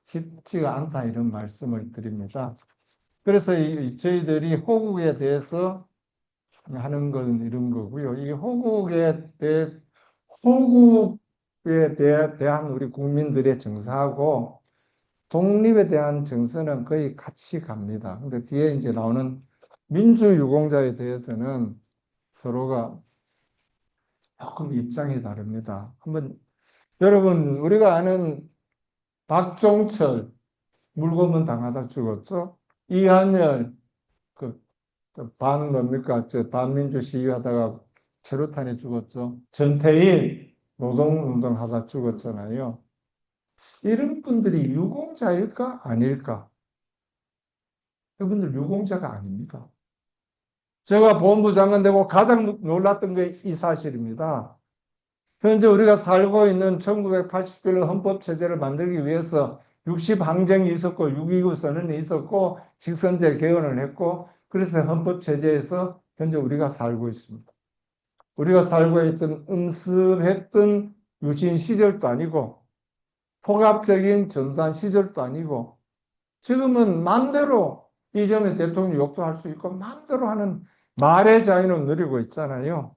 쉽지가 않다 이런 말씀을 드립니다. 그래서 저희들이 호국에 대해서 하는 건 이런 거고요. 이 호국에 대한 우리 국민들의 정서하고 독립에 대한 정서는 거의 같이 갑니다. 근데 뒤에 이제 나오는 민주유공자에 대해서는 서로가 조금 입장이 다릅니다. 한번 여러분 우리가 아는 박종철 물고문 당하다 죽었죠. 이한열 그 뭡니까 저 반민주 시위하다가 체류탄에 죽었죠. 전태일 노동운동하다 죽었잖아요. 이런 분들이 유공자일까 아닐까? 이분들 유공자가 아닙니다. 제가 본부 장관 되고 가장 놀랐던 게 이 사실입니다. 현재 우리가 살고 있는 1980년 헌법체제를 만들기 위해서 60항쟁이 있었고 6.29 선언이 있었고 직선제 개헌을 했고 그래서 헌법체제에서 현재 우리가 살고 있습니다. 우리가 살고 있던 음습했던 유신 시절도 아니고 폭압적인 전두환 시절도 아니고 지금은 마음대로 이재명 대통령 욕도 할 수 있고 마음대로 하는 말의 자유는 누리고 있잖아요.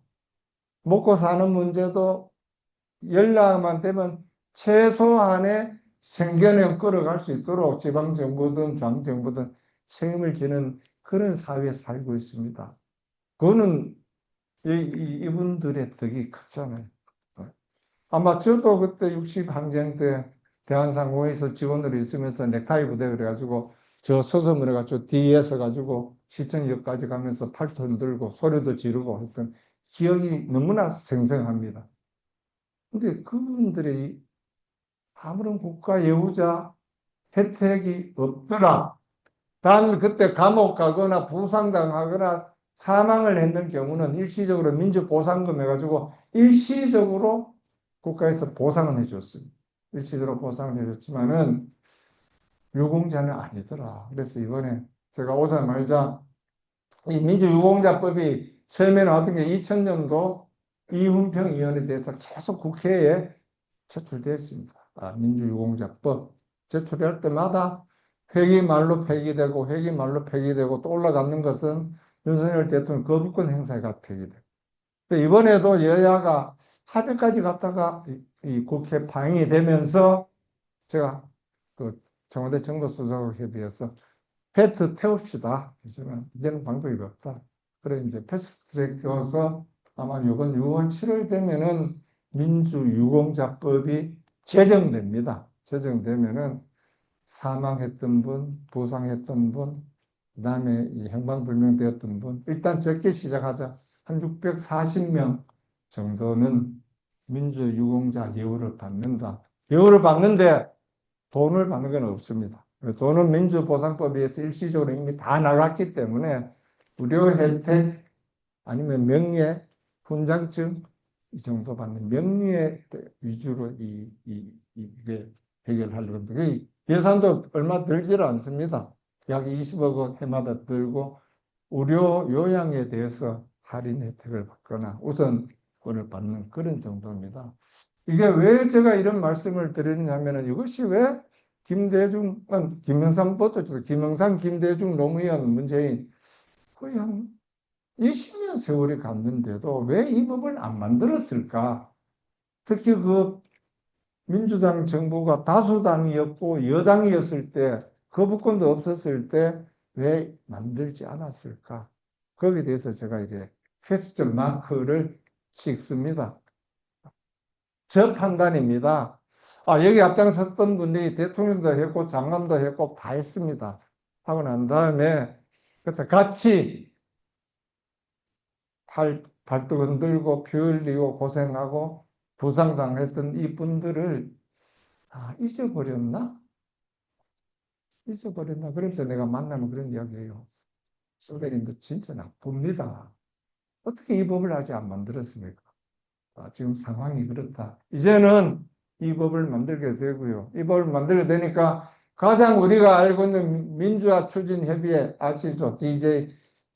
먹고 사는 문제도 연락만 되면 최소한의 생계는 끌어갈 수 있도록 지방정부든 중앙정부든 책임을 지는 그런 사회에 살고 있습니다. 그거는 이분들의 덕이 컸잖아요. 아마 저도 그때 60항쟁 때 대한상공에서 직원으로 있으면서 넥타이 부대 그래가지고 저 서섬을 해가지고 뒤에 서가지고 시청역까지 가면서 팔도 흔들고 소리도 지르고 했던 기억이 너무나 생생합니다. 근데 그분들이 아무런 국가 예우자 혜택이 없더라. 단 그때 감옥 가거나 부상당하거나 사망을 했는 경우는 일시적으로 민주보상금 해가지고 일시적으로 국가에서 보상을 해줬습니다. 일시적으로 보상을 해줬지만은 유공자는 아니더라. 그래서 이번에 제가 오자마자 이 민주유공자법이 처음에 나왔던 게 2000년도 이훈평위원에 대해서 계속 국회에 제출됐습니다. 민주유공자법 제출할 때마다 회기 말로 폐기되고 회기 말로 폐기되고 또 올라가는 것은 윤석열 대통령 거부권 행사가 폐기되고 이번에도 여야가 합의까지 갔다가 이 국회 파행이 되면서 제가 그 청와대 정보수석에 비해서 패트 태웁시다. 이제는 방법이 없다. 그래 이제 패스트트랙 되어서 아마 이번 6월 7월 되면은 민주유공자법이 제정됩니다. 제정되면은 사망했던 분, 부상했던 분, 그다음에 이 행방불명되었던 분, 일단 적게 시작하자. 한 640명 정도는 민주유공자 예우를 받는다. 예우를 받는데 돈을 받는 건 없습니다. 돈은 민주보상법에 의해서 일시적으로 이미 다 나갔기 때문에 무료 혜택 아니면 명예, 훈장증 이 정도 받는 명예 위주로 이게 해결하려고 합니다. 예산도 얼마 들지를 않습니다. 약 20억 원 해마다 들고 의료 요양에 대해서 할인 혜택을 받거나 우선권을 받는 그런 정도입니다. 이게 왜 제가 이런 말씀을 드리느냐면 이것이 왜 김영삼, 김대중, 노무현, 문재인 거의 한 20년 세월이 갔는데도 왜 이 법을 안 만들었을까? 특히 그 민주당 정부가 다수당이었고 여당이었을 때 거부권도 없었을 때 왜 만들지 않았을까? 거기에 대해서 제가 이제 퀘스천 마크를 찍습니다. 저 판단입니다. 여기 앞장섰던 분이 대통령도 했고 장관도 했고 다 했습니다. 하고 난 다음에 그래서 같이 발도 흔들고 피 흘리고 고생하고 부상당했던 이분들을 잊어버렸나? 잊어버렸나? 그래서 내가 만나면 그런 이야기해요. 선배님도 진짜 나쁩니다. 어떻게 이 법을 아직 안 만들었습니까? 지금 상황이 그렇다. 이제는 이 법을 만들게 되고요. 이 법을 만들게 되니까 가장 우리가 알고 있는 민주화 추진 협의회 아시죠?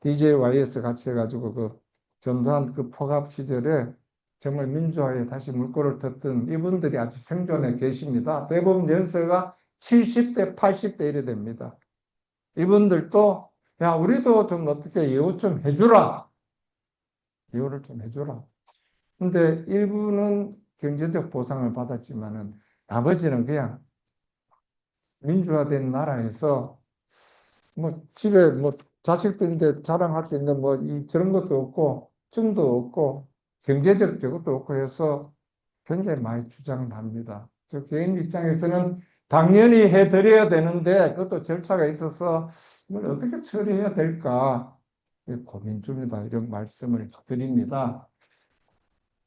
DJYS 같이 해가지고 그 전두환 그 포갑 시절에 정말 민주화에 다시 물꼬를 텄던 이분들이 아직 생존해 계십니다. 대부분 연세가 70대, 80대 이래 됩니다. 이분들도 야, 우리도 좀 어떻게 예우 좀 해주라. 예우를 좀 해주라. 근데 일부는 경제적 보상을 받았지만은 나머지는 그냥 민주화된 나라에서 뭐 집에 뭐 자식들인데 자랑할 수 있는 뭐 저런 것도 없고 증도 없고 경제적 저것도 없고 해서 굉장히 많이 주장합니다. 저 개인 입장에서는 당연히 해드려야 되는데 그것도 절차가 있어서 이걸 어떻게 처리해야 될까 고민 중이다 이런 말씀을 드립니다.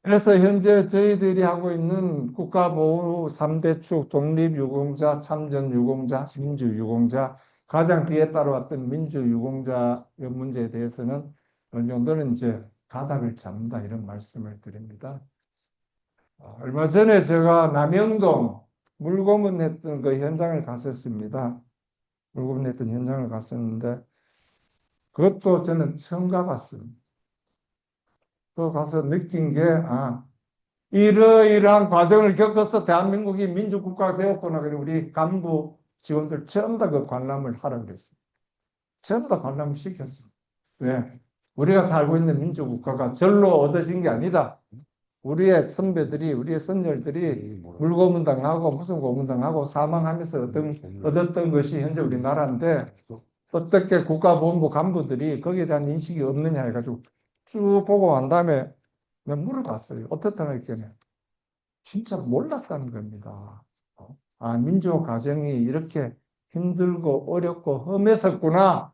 그래서 현재 저희들이 하고 있는 국가보호 3대 축, 독립유공자, 참전유공자, 민주유공자, 가장 뒤에 따라왔던 민주유공자 문제에 대해서는 어느 정도는 이제 가닥을 잡는다 이런 말씀을 드립니다. 얼마 전에 제가 남영동 물고문 했던 그 현장을 갔었습니다. 물고문 했던 현장을 갔었는데 그것도 저는 처음 가봤습니다. 또 가서 느낀 게 이러이러한 과정을 겪어서 대한민국이 민주국가가 되었구나. 그래 우리 간부 직원들 전부 다 그 관람을 하라고 그랬어요. 전부 다 관람을 시켰어요. 왜? 우리가 살고 있는 민주국가가 절로 얻어진 게 아니다. 우리의 선배들이, 우리의 선열들이 물고문당하고 무슨 고문당하고 사망하면서 얻었던 것이 현재 우리나라인데 어떻게 국가보훈부 간부들이 거기에 대한 인식이 없느냐 해가지고 쭉 보고 난 다음에 내가 물어봤어요. 어떻다는 의견에 진짜 몰랐다는 겁니다. 민주화 과정이 이렇게 힘들고 어렵고 험했었구나.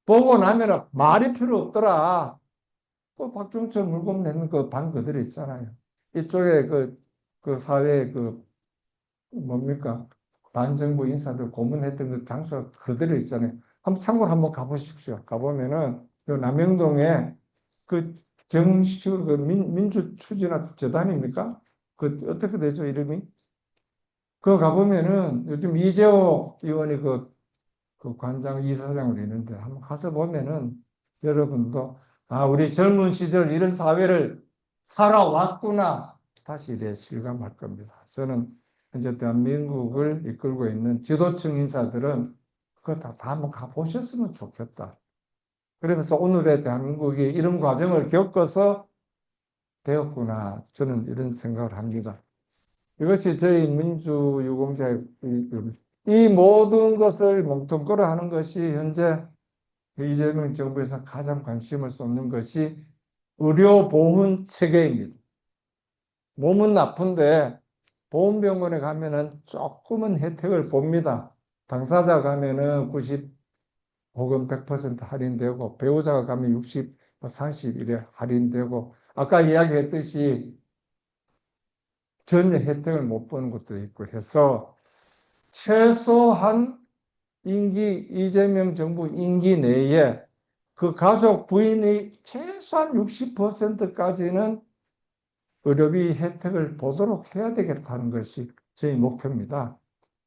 보고 나면 말이 필요 없더라. 또 박종철 물건 내는 그 방 그대로 있잖아요. 이쪽에 그 사회 뭡니까? 반정부 인사들 고문했던 그 장소 그대로 있잖아요. 한번 참고로 한번 가보십시오. 가보면은 요 남영동에 그 정식 그 민주 추진화 재단입니까? 그 어떻게 되죠 이름이? 그거 가보면은 요즘 이재호 의원이 그 관장 이사장으로 있는데 한번 가서 보면은 여러분도 우리 젊은 시절 이런 사회를 살아왔구나 다시 이래 실감할 겁니다. 저는 현재 대한민국을 이끌고 있는 지도층 인사들은 그거 다 한번 가보셨으면 좋겠다. 그러면서 오늘의 대한민국이 이런 과정을 겪어서 되었구나. 저는 이런 생각을 합니다. 이것이 저희 민주유공자의 이 모든 것을 뭉뚱그려 하는 것이 현재 이재명 정부에서 가장 관심을 쏟는 것이 의료보훈 체계입니다. 몸은 나쁜데 보훈병원에 가면은 조금은 혜택을 봅니다. 당사자 가면은 90 혹은 100% 할인되고 배우자가 가면 60, 40 이래 할인되고 아까 이야기했듯이 전혀 혜택을 못 보는 것도 있고 해서 최소한 이재명 정부 임기 내에 그 가족 부인이 최소한 60%까지는 의료비 혜택을 보도록 해야 되겠다는 것이 저희 목표입니다.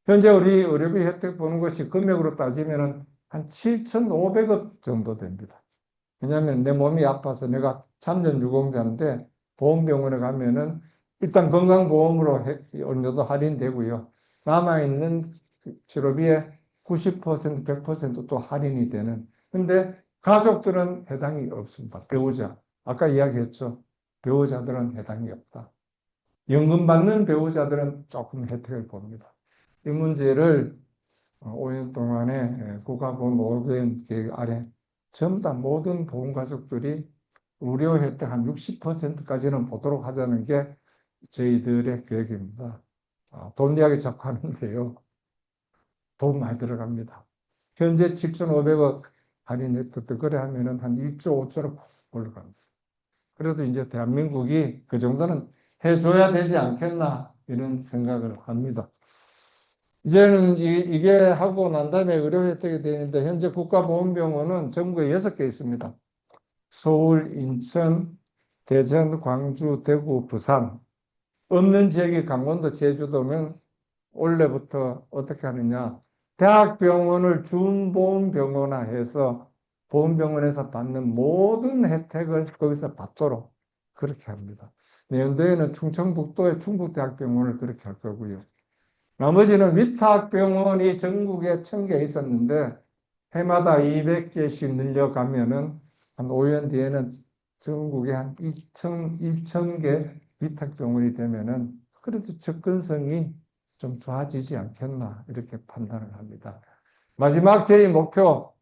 현재 우리 의료비 혜택 보는 것이 금액으로 따지면 한 7,500억 정도 됩니다. 왜냐하면 내 몸이 아파서 내가 참전유공자인데 보험병원에 가면은 일단 건강보험으로 어느 정도 할인되고요. 남아있는 치료비에 90%, 100%또 할인이 되는. 근데 가족들은 해당이 없습니다. 배우자. 아까 이야기했죠. 배우자들은 해당이 없다. 연금 받는 배우자들은 조금 혜택을 봅니다. 이 문제를 5년 동안에 국가보험 5개년 계획 아래 전부 다 모든 보험가족들이 의료 혜택 한 60%까지는 보도록 하자는 게 저희들의 계획입니다. 돈 이야기 자꾸 하는데요. 돈 많이 들어갑니다. 현재 7,500억 할인했던 그래 하면은 한 1조 5천억 올라갑니다. 그래도 이제 대한민국이 그 정도는 해줘야 되지 않겠나 이런 생각을 합니다. 이제는 이게 하고 난 다음에 의료 혜택이 되는데 현재 국가보건병원은 전국에 6개 있습니다. 서울, 인천, 대전, 광주, 대구, 부산. 없는 지역이 강원도, 제주도면 올해부터 어떻게 하느냐. 대학병원을 준보험병원화해서 보험병원에서 받는 모든 혜택을 거기서 받도록 그렇게 합니다. 내년도에는 충청북도의 충북대학병원을 그렇게 할 거고요. 나머지는 위탁병원이 전국에 1,000개 있었는데 해마다 200개씩 늘려가면은 한 5년 뒤에는 전국에 한 2,000개 위탁병원이 되면은 그래도 접근성이 좀 좋아지지 않겠나 이렇게 판단을 합니다. 마지막 저희 목표,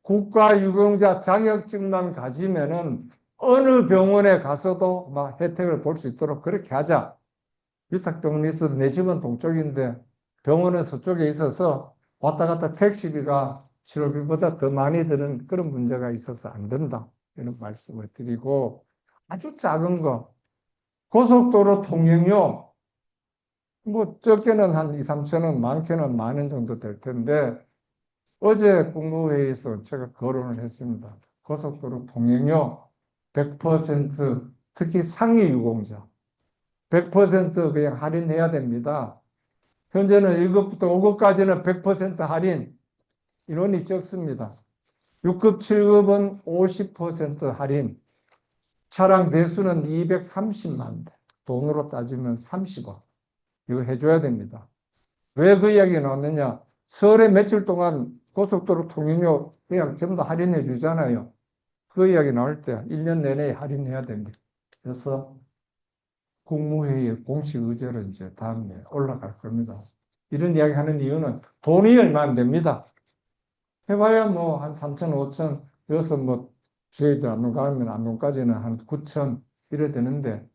국가유공자 자격증만 가지면은 어느 병원에 가서도 막 혜택을 볼 수 있도록 그렇게 하자. 위탁병원이 있어도 내 집은 동쪽인데 병원은 서쪽에 있어서 왔다 갔다 택시비가 치료비보다 더 많이 드는 그런 문제가 있어서 안 된다. 이런 말씀을 드리고 아주 작은 거 고속도로 통행료 뭐 적게는 한 2, 3천 원, 많게는 10,000원 정도 될 텐데 어제 국무회의에서 제가 거론을 했습니다. 고속도로 통행료 100% 특히 상위 유공자 100% 그냥 할인해야 됩니다. 현재는 1급부터 5급까지는 100% 할인, 인원이 적습니다. 6급, 7급은 50% 할인, 차량 대수는 230만 대, 돈으로 따지면 30억. 이거 해줘야 됩니다. 왜 그 이야기 나왔느냐? 설에 며칠 동안 고속도로 통행료 그냥 전부 다 할인해 주잖아요. 그 이야기 나올 때 1년 내내 할인해야 됩니다. 그래서 국무회의 공식 의제로 이제 다음에 올라갈 겁니다. 이런 이야기 하는 이유는 돈이 얼마 안 됩니다. 해봐야 뭐 한 3천, 5천, 여기서 뭐 저희들 안동 가면 안동까지는 한 9천 이래 되는데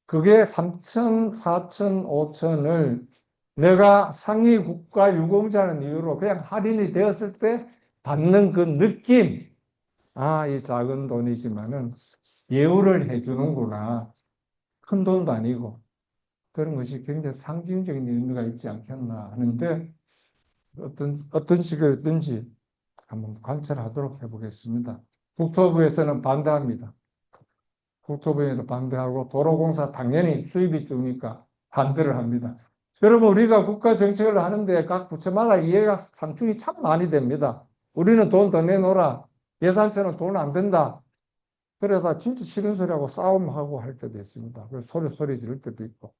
그게 3천, 4천, 5천을 내가 상위 국가 유공자는 이유로 그냥 할인이 되었을 때 받는 그 느낌, 아, 이 작은 돈이지만은 예우를 해주는구나. 큰 돈도 아니고 그런 것이 굉장히 상징적인 의미가 있지 않겠나 하는데 어떤 식이든지 한번 관찰하도록 해보겠습니다. 국토부에서는 반대합니다. 국토부에도 반대하고 도로공사 당연히 수입이 적으니까 반대를 합니다. 여러분 우리가 국가 정책을 하는데 각 부처마다 이해가 상충이 참 많이 됩니다. 우리는 돈 더 내놓으라. 예산처는 돈 안 된다. 그래서 진짜 싫은 소리하고 싸움하고 할 때도 있습니다. 그래서 소리 지를 때도 있고.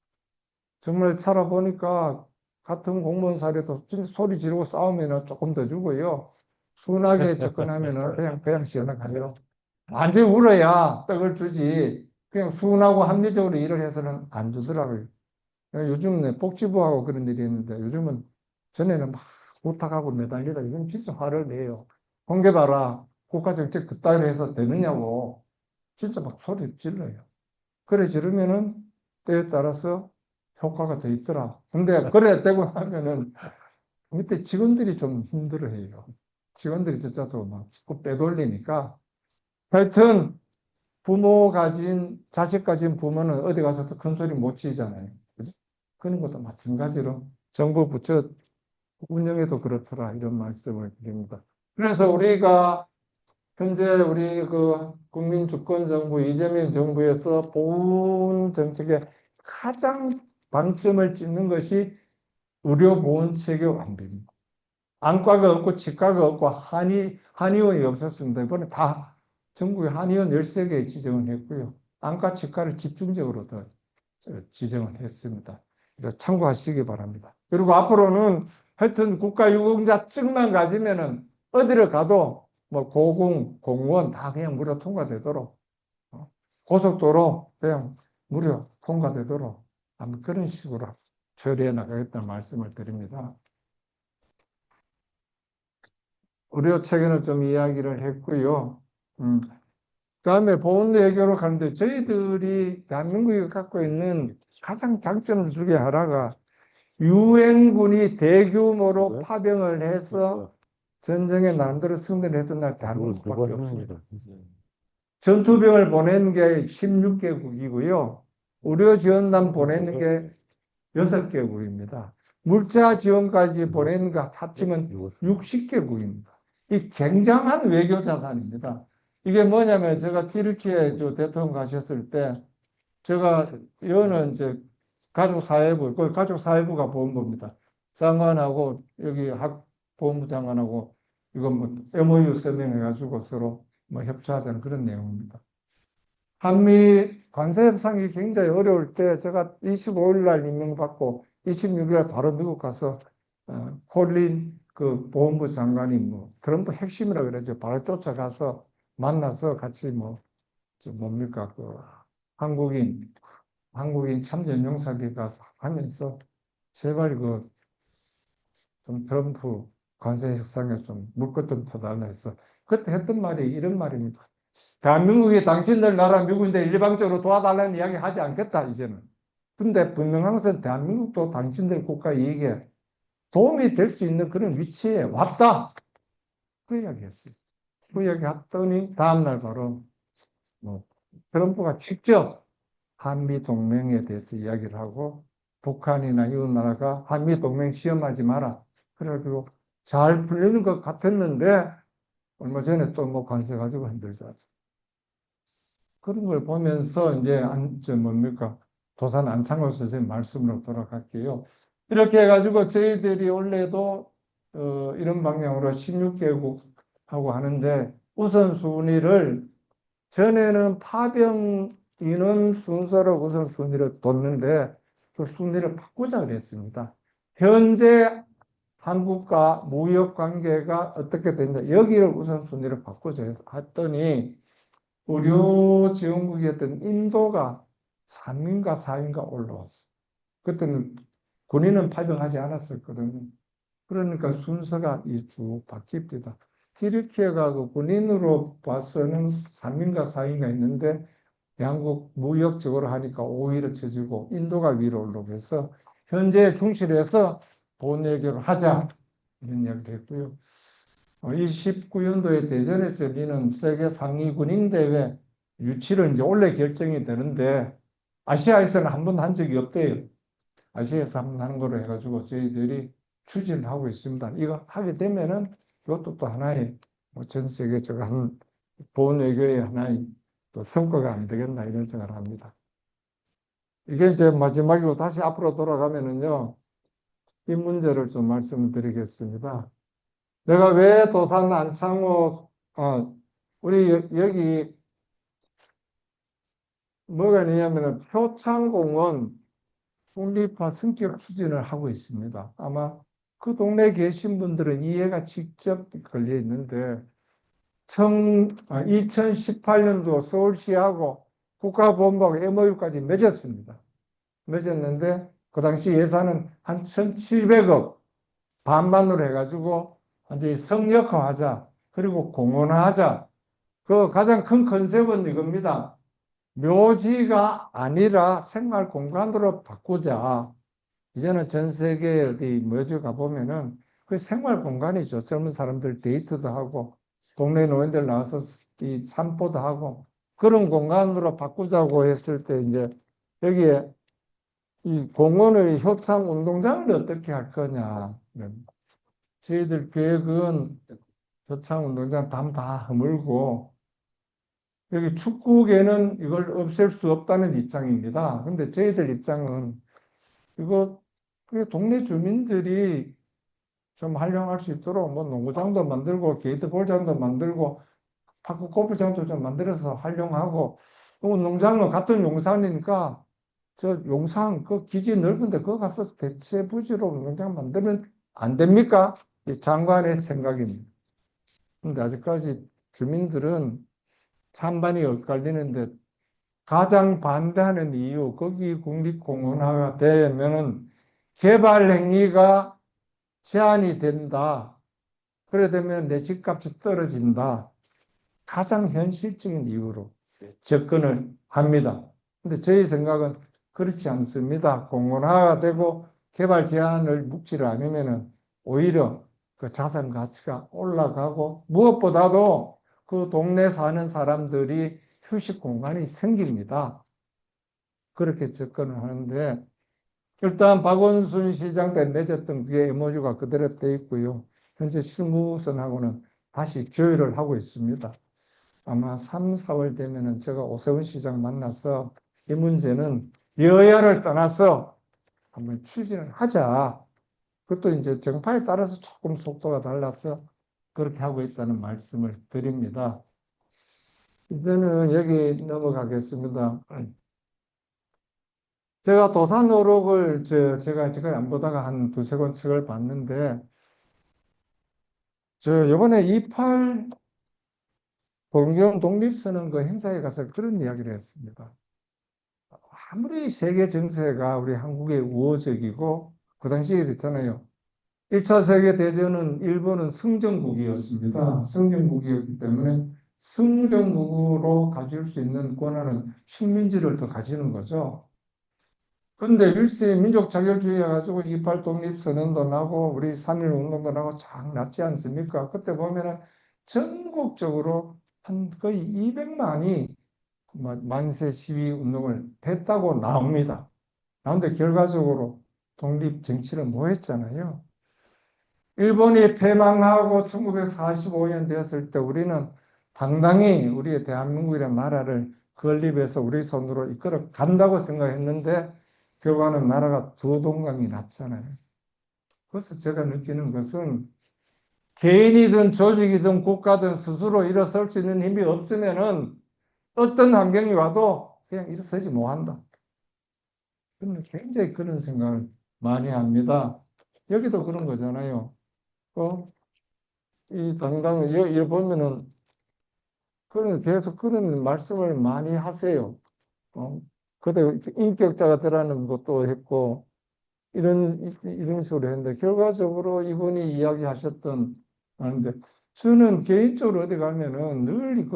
정말 살아보니까 같은 공무원 사례도 진짜 소리 지르고 싸우면 조금 더 주고요. 순하게 접근하면 그냥 시원하게요. 완전히 울어야 떡을 주지. 그냥 순하고 합리적으로 일을 해서는 안 주더라고요. 요즘은 복지부하고 그런 일이 있는데 요즘은 전에는 막 부탁하고 매달리다 요즘 진짜 화를 내요. 공개봐라. 국가정책 그따위로 해서 되느냐고. 진짜 막 소리 질러요. 그래 지르면은 때에 따라서 효과가 더 있더라. 근데 그래 되고 나면은 밑에 직원들이 좀 힘들어해요. 직원들이 저짜서 막 자꾸 빼돌리니까 하여튼 부모 가진 자식 가진 부모는 어디 가서도 큰 소리 못 치잖아요. 그죠? 그런 것도 마찬가지로 정부 부처 운영에도 그렇더라 이런 말씀을 드립니다. 그래서 우리가 현재 우리 그 국민주권정부 이재명 정부에서 보훈 정책의 가장 방점을 찍는 것이 의료보훈체계 완비입니다. 안과가 없고 치과가 없고 한의원이 없었습니다. 이번에 다 전국에 한의원 13개 지정을 했고요. 안과 치과를 집중적으로 더 지정을 했습니다. 참고하시기 바랍니다. 그리고 앞으로는 하여튼 국가유공자증만 가지면은 어디를 가도 뭐 고궁, 공무원 다 그냥 무료 통과되도록 고속도로 그냥 무료 통과되도록 아마 그런 식으로 처리해 나가겠다는 말씀을 드립니다. 의료 체계는 좀 이야기를 했고요. 그다음에 보건 외교로 가는데 저희들이 대한민국이 갖고 있는 가장 장점 중에 하나가 유엔군이 대규모로 파병을 해서 전쟁에 나름대로 승리를 했던 날 대한민국밖에 누가 없습니다. 했는지가. 전투병을 보낸 게 16개국이고요. 의료 지원단 보낸 게 6개국입니다. 물자 지원까지 보낸 거 합치면 60개국입니다. 이 굉장한 외교 자산입니다. 이게 뭐냐면 제가 튀르키예 대통령 가셨을 때 제가 여는 이제 가족사회부, 그 가족사회부가 보훈부입니다. 장관하고 여기 학보훈부 장관하고 이건 뭐 MOU 서명해가지고 서로 뭐 협조하자는 그런 내용입니다. 한미 관세 협상이 굉장히 어려울 때 제가 25일 날 임명받고 26일 날 바로 미국 가서 콜린 그 보훈부 장관이 뭐 트럼프 핵심이라 그러죠. 바로 쫓아가서 만나서 같이 뭐 뭡니까 그 한국인 참전 용사비 가서 하면서 제발 그 좀 트럼프 관세 협상에 좀 물것 좀 터달라 해서 그때 했던 말이 이런 말입니다. 대한민국이 당신들 나라 미국인데 일방적으로 도와달라는 이야기 하지 않겠다 이제는. 근데 분명한 것은 대한민국도 당신들 국가 이익에 도움이 될 수 있는 그런 위치에 왔다. 그 이야기 했어요. 그 이야기 했더니 다음날 바로 뭐 트럼프가 직접 한미 동맹에 대해서 이야기를 하고 북한이나 이웃 나라가 한미 동맹 시험하지 마라. 그래가지고 잘 풀리는 것 같았는데 얼마 전에 또 뭐 관세 가지고 흔들자. 그런 걸 보면서 이제 뭡니까 도산 안창호 선생님 말씀으로 돌아갈게요. 이렇게 해가지고 저희들이 원래도 이런 방향으로 16개국하고 하는데 우선순위를 전에는 파병 인원 순서로 우선순위를 뒀는데 그 순위를 바꾸자 그랬습니다. 현재 한국과 무역 관계가 어떻게 되는지 여기를 우선순위를 바꾸자 했더니 의료 지원국이었던 인도가 3인가 4인가 올라왔어. 그때는 군인은 파병하지 않았었거든요. 그러니까 순서가 쭉 바뀝니다. 튀르키예가 그 군인으로 봐서는 3인가 4인가 있는데 양국 무역적으로 하니까 5위로 쳐지고 인도가 위로 올라오고 해서 현재 중실에서 본외교를 하자 이런 이야기를 했고요. 29년도에 대전에서 열리는 세계 상위 군인 대회 유치를 이제 원래 결정이 되는데 아시아에서는 한 번도 한 적이 없대요. 아시아에서 한 번 하는 거로 해가지고 저희들이 추진을 하고 있습니다. 이거 하게 되면은 이것도 또 하나의 뭐전 세계적으로 한 보훈 외교의 하나의 또 성과가 안 되겠나 이런 생각을 합니다. 이게 이제 마지막이고 다시 앞으로 돌아가면은요, 이 문제를 좀 말씀드리겠습니다. 내가 왜 도산 안창호, 우리 여기 뭐가 있냐면은 표창공원 국립화 성격 추진을 하고 있습니다. 아마 그 동네에 계신 분들은 이해가 직접 걸려 있는데 2018년도 서울시하고 국가보훈부하고 MOU까지 맺었습니다. 맺었는데 그 당시 예산은 한 1,700억 반반으로 해가지고 완전히 성역화하자 그리고 공원화하자. 그 가장 큰 컨셉은 이겁니다. 묘지가 아니라 생활 공간으로 바꾸자. 이제는 전 세계 어디 묘지 가보면은 그 생활 공간이죠. 젊은 사람들 데이트도 하고 동네 노인들 나와서 이 산보도 하고 그런 공간으로 바꾸자고 했을 때 이제 여기에 이 공원의 협상 운동장을 어떻게 할 거냐. 저희들 계획은 협상 운동장 담 다 허물고 여기 축구계는 이걸 없앨 수 없다는 입장입니다. 근데 저희들 입장은 이거 그 동네 주민들이 좀 활용할 수 있도록 뭐 농구장도 만들고 게이트볼장도 만들고 파크 골프장도 좀 만들어서 활용하고 운동장은 같은 용산이니까 저 용산 그 기지 넓은데 그거 가서 대체 부지로 운동장 만들면 안 됩니까? 이 장관의 생각입니다. 근데 아직까지 주민들은 찬반이 엇갈리는데 가장 반대하는 이유, 거기 국립공원화가 되면은 개발 행위가 제한이 된다. 그래 되면 내 집값이 떨어진다. 가장 현실적인 이유로 접근을 합니다. 근데 저희 생각은 그렇지 않습니다. 공원화가 되고 개발 제한을 묵지를 않으면은 오히려 그 자산 가치가 올라가고 무엇보다도 그 동네 사는 사람들이 휴식 공간이 생깁니다. 그렇게 접근을 하는데 일단 박원순 시장 때 맺었던 그게 MOU가 그대로 돼 있고요. 현재 실무선하고는 다시 조율을 하고 있습니다. 아마 3, 4월 되면은 제가 오세훈 시장 만나서 이 문제는 여야를 떠나서 한번 추진을 하자. 그것도 이제 정파에 따라서 조금 속도가 달라서 그렇게 하고 있다는 말씀을 드립니다. 이제는 여기 넘어가겠습니다. 제가 도산어록을 제가 안 보다가 한 두세 권 책을 봤는데 이번에 28 동경 독립선언그 행사에 가서 그런 이야기를 했습니다. 아무리 세계 정세가 우리 한국에 우호적이고 그 당시에 있잖아요. 1차 세계대전은 일본은 승전국이었습니다. 승전국이었기 때문에 승전국으로 가질 수 있는 권한은 식민지를 더 가지는 거죠. 근데 일세 민족 자결주의 해가지고 28 독립선언도 나고 우리 3.1 운동도 나고 쫙 났지 않습니까? 그때 보면은 전국적으로 한 거의 200만이 만세 시위 운동을 했다고 나옵니다. 나오는데 결과적으로 독립 정치를 뭐 했잖아요. 일본이 패망하고 1945년 되었을 때 우리는 당당히 우리의 대한민국이라는 나라를 건립해서 우리 손으로 이끌어 간다고 생각했는데 결과는 나라가 두 동강이 났잖아요. 그래서 제가 느끼는 것은 개인이든 조직이든 국가든 스스로 일어설 수 있는 힘이 없으면은 어떤 환경이 와도 그냥 일어서지 못한다. 굉장히 그런 생각을 많이 합니다. 여기도 그런 거잖아요. 이 당당, 여기 보면은 계속 그런 말씀을 많이 하세요. 그때 인격자가 되라는 것도 했고, 이런 식으로 했는데, 결과적으로 이분이 이야기하셨던, 하는데, 저는 개인적으로 어디 가면은 늘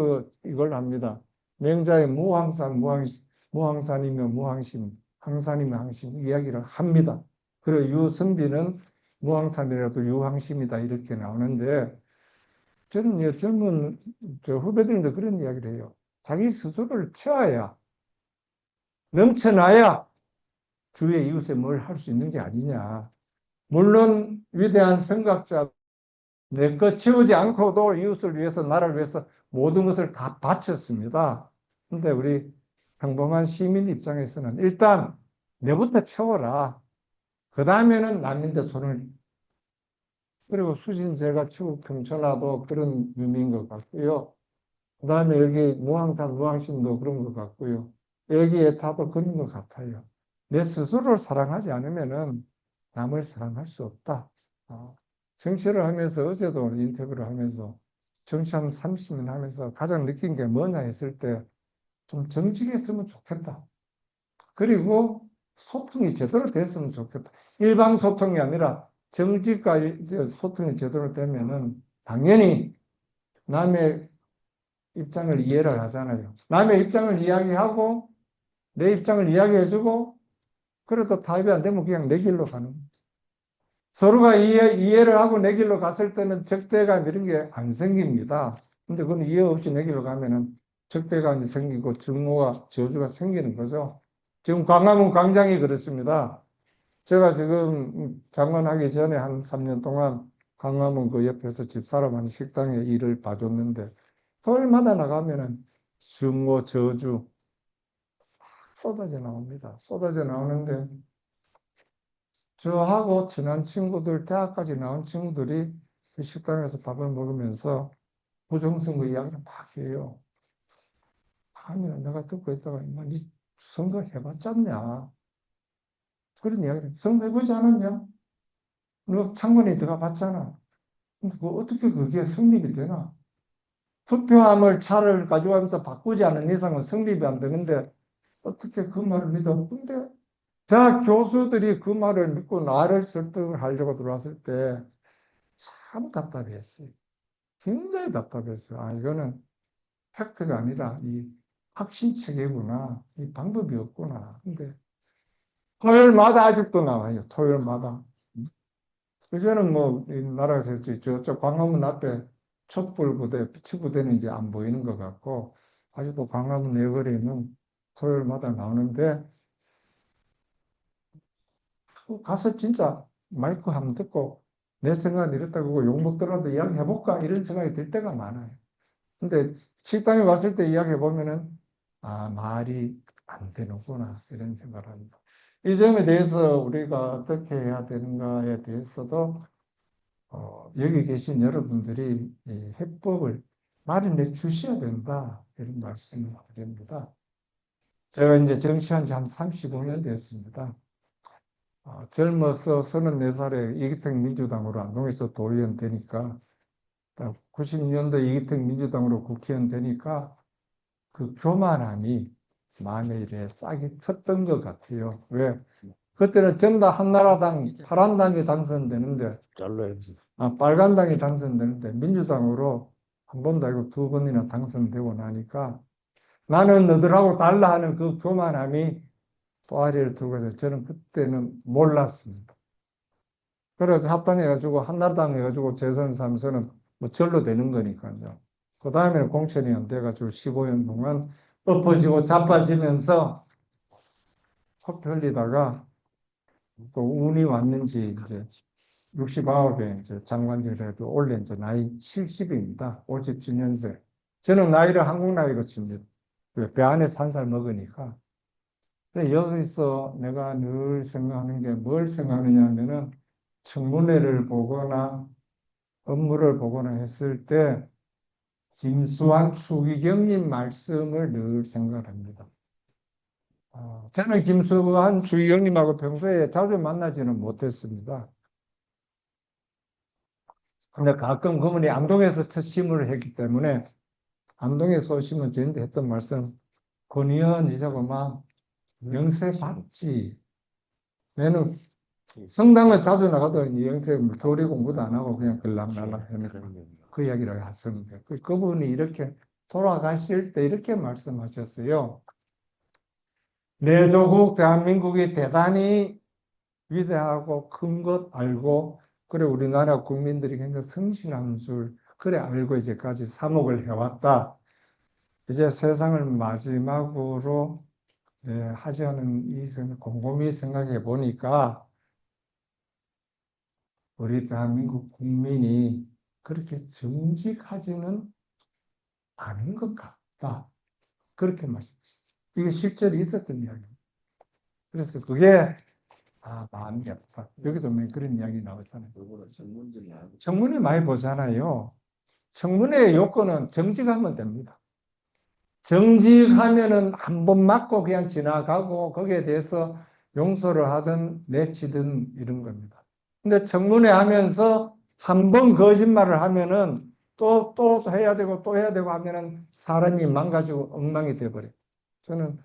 이걸 합니다. 맹자의 무항산이며 무항심, 항산이며 항심 이야기를 합니다. 그리고 유선비는 무항산이라도 유항심이다 이렇게 나오는데, 저는 젊은 후배들도 그런 이야기를 해요. 자기 스스로를 채워야, 넘쳐나야 주위의 이웃에 뭘 할 수 있는 게 아니냐. 물론 위대한 선각자 내 것 채우지 않고도 이웃을 위해서 나라를 위해서 모든 것을 다 바쳤습니다. 근데 우리 평범한 시민 입장에서는 일단 내부터 채워라. 그 다음에는 남인데 손을 그리고 수신제가 추구 평천하도 그런 의미인 것 같고요. 그 다음에 여기 무항산, 무항심도 그런 것 같고요. 여기에 다도 그런 것 같아요. 내 스스로를 사랑하지 않으면은 남을 사랑할 수 없다. 정치를 하면서 어제도 인터뷰를 하면서 정치 한 30년 하면서 가장 느낀 게 뭐냐 했을 때 좀 정직했으면 좋겠다. 그리고 소통이 제대로 됐으면 좋겠다. 일방 소통이 아니라 정직과 소통이 제대로 되면은 당연히 남의 입장을 이해를 하잖아요. 남의 입장을 이야기하고 내 입장을 이야기해주고 그래도 타협이 안 되면 그냥 내 길로 가는 거예요. 서로가 이해를 하고 내 길로 갔을 때는 적대감 이런 게 안 생깁니다. 근데 그건 이해 없이 내 길로 가면은 적대감이 생기고 증오와 저주가 생기는 거죠. 지금 광화문 광장이 그렇습니다. 제가 지금 장관하기 전에 한 3년 동안 광화문 그 옆에서 집사람 한 식당에 일을 봐줬는데 토요일마다 나가면은 증오, 저주 쏟아져 나옵니다. 쏟아져 나오는데 저하고 친한 친구들, 대학까지 나온 친구들이 그 식당에서 밥을 먹으면서 부정선거 이야기를 막 해요. 아니면 내가 듣고 있다가 니 선거 해봤잖냐? 그런 이야기를 선거 해보지 않았냐? 너 창문에 들어가 봤잖아. 근데 어떻게 그게 성립이 되나? 투표함을 차를 가져가면서 바꾸지 않은 이상은 성립이 안 되는데 어떻게 그 말을 믿어? 근데 대학 교수들이 그 말을 믿고 나를 설득을 하려고 들어왔을 때 참 답답했어요. 굉장히 답답했어요. 이거는 팩트가 아니라 이 확신 체계구나. 이 방법이 없구나. 근데 토요일마다 아직도 나와요. 토요일마다. 그저는 뭐, 이 나라에서 저쪽 광화문 앞에 촛불 부대, 피치 부대는 이제 안 보이는 것 같고, 아직도 광화문 내거리는 토요일마다 나오는데, 가서 진짜 마이크 한번 듣고, 내 생각은 이렇다고 욕 먹더라도 이야기해볼까? 이런 생각이 들 때가 많아요. 근데 식당에 왔을 때 이야기해보면은, 아, 말이 안 되는구나. 이런 생각을 합니다. 이 점에 대해서 우리가 어떻게 해야 되는가에 대해서도 여기 계신 여러분들이 이 해법을 마련해 주셔야 된다. 이런 말씀을 드립니다. 제가 이제 정치한 지 한 35년 됐습니다. 젊어서 34살에 이기택 민주당으로 안동에서 도의원 되니까 90년도 이기택 민주당으로 국회의원 되니까 그 교만함이 마음에 이래 싹이 텄던 것 같아요. 왜? 그때는 전부 다 한나라당, 파란당이 당선되는데, 빨간당이 당선되는데, 민주당으로 한 번도 아니고 두 번이나 당선되고 나니까 나는 너들하고 달라 하는 그 교만함이 또아리를 들고 해서 저는 그때는 몰랐습니다. 그래서 합당해가지고 한나라당 해가지고 재선 삼선은 뭐 절로 되는 거니까요. 그 다음에는 공천이 안 돼가지고 15년 동안 엎어지고 자빠지면서 헛 흘리다가 또 운이 왔는지 이제 69에 이제 장관직에도 올해 이제 나이 70입니다. 57년생. 저는 나이를 한국 나이로 칩니다. 배 안에서 한 살 먹으니까. 근데 여기서 내가 늘 생각하는 게 뭘 생각하느냐 하면은 청문회를 보거나 업무를 보거나 했을 때 김수환, 추기경님 말씀을 늘 생각합니다. 저는 김수환, 추기경님하고 평소에 자주 만나지는 못했습니다. 근데 가끔 그분이 안동에서 첫 심을 했기 때문에 안동에서 오시면 저한테 했던 말씀, 권의원 이자고 막 영세 받지. 내는 성당을 자주 나가도 영세 교리 공부도 안 하고 그냥 들락날락 하니까 그 이야기를 하셨는데 그분이 이렇게 돌아가실 때 이렇게 말씀하셨어요. 내 조국 대한민국이 대단히 위대하고 큰 것 알고 그래 우리나라 국민들이 굉장히 성실한 줄 그래 알고 이제까지 사목을 해왔다. 이제 세상을 마지막으로 하자는 이 곰곰이 생각해 보니까 우리 대한민국 국민이 그렇게 정직하지는 않은 것 같다. 그렇게 말씀하셨어요. 이게 실제로 있었던 이야기입니다. 그래서 그게 마음이 아파. 여기도 그런 이야기 나오잖아요. 청문회 많이 보잖아요. 청문회의 요건은 정직하면 됩니다. 정직하면은 한 번 맞고 그냥 지나가고 거기에 대해서 용서를 하든 내치든 이런 겁니다. 근데 청문회 하면서 한 번 거짓말을 하면은 또 해야 되고 또 해야 되고 하면은 사람이 망가지고 엉망이 돼버려요. 저는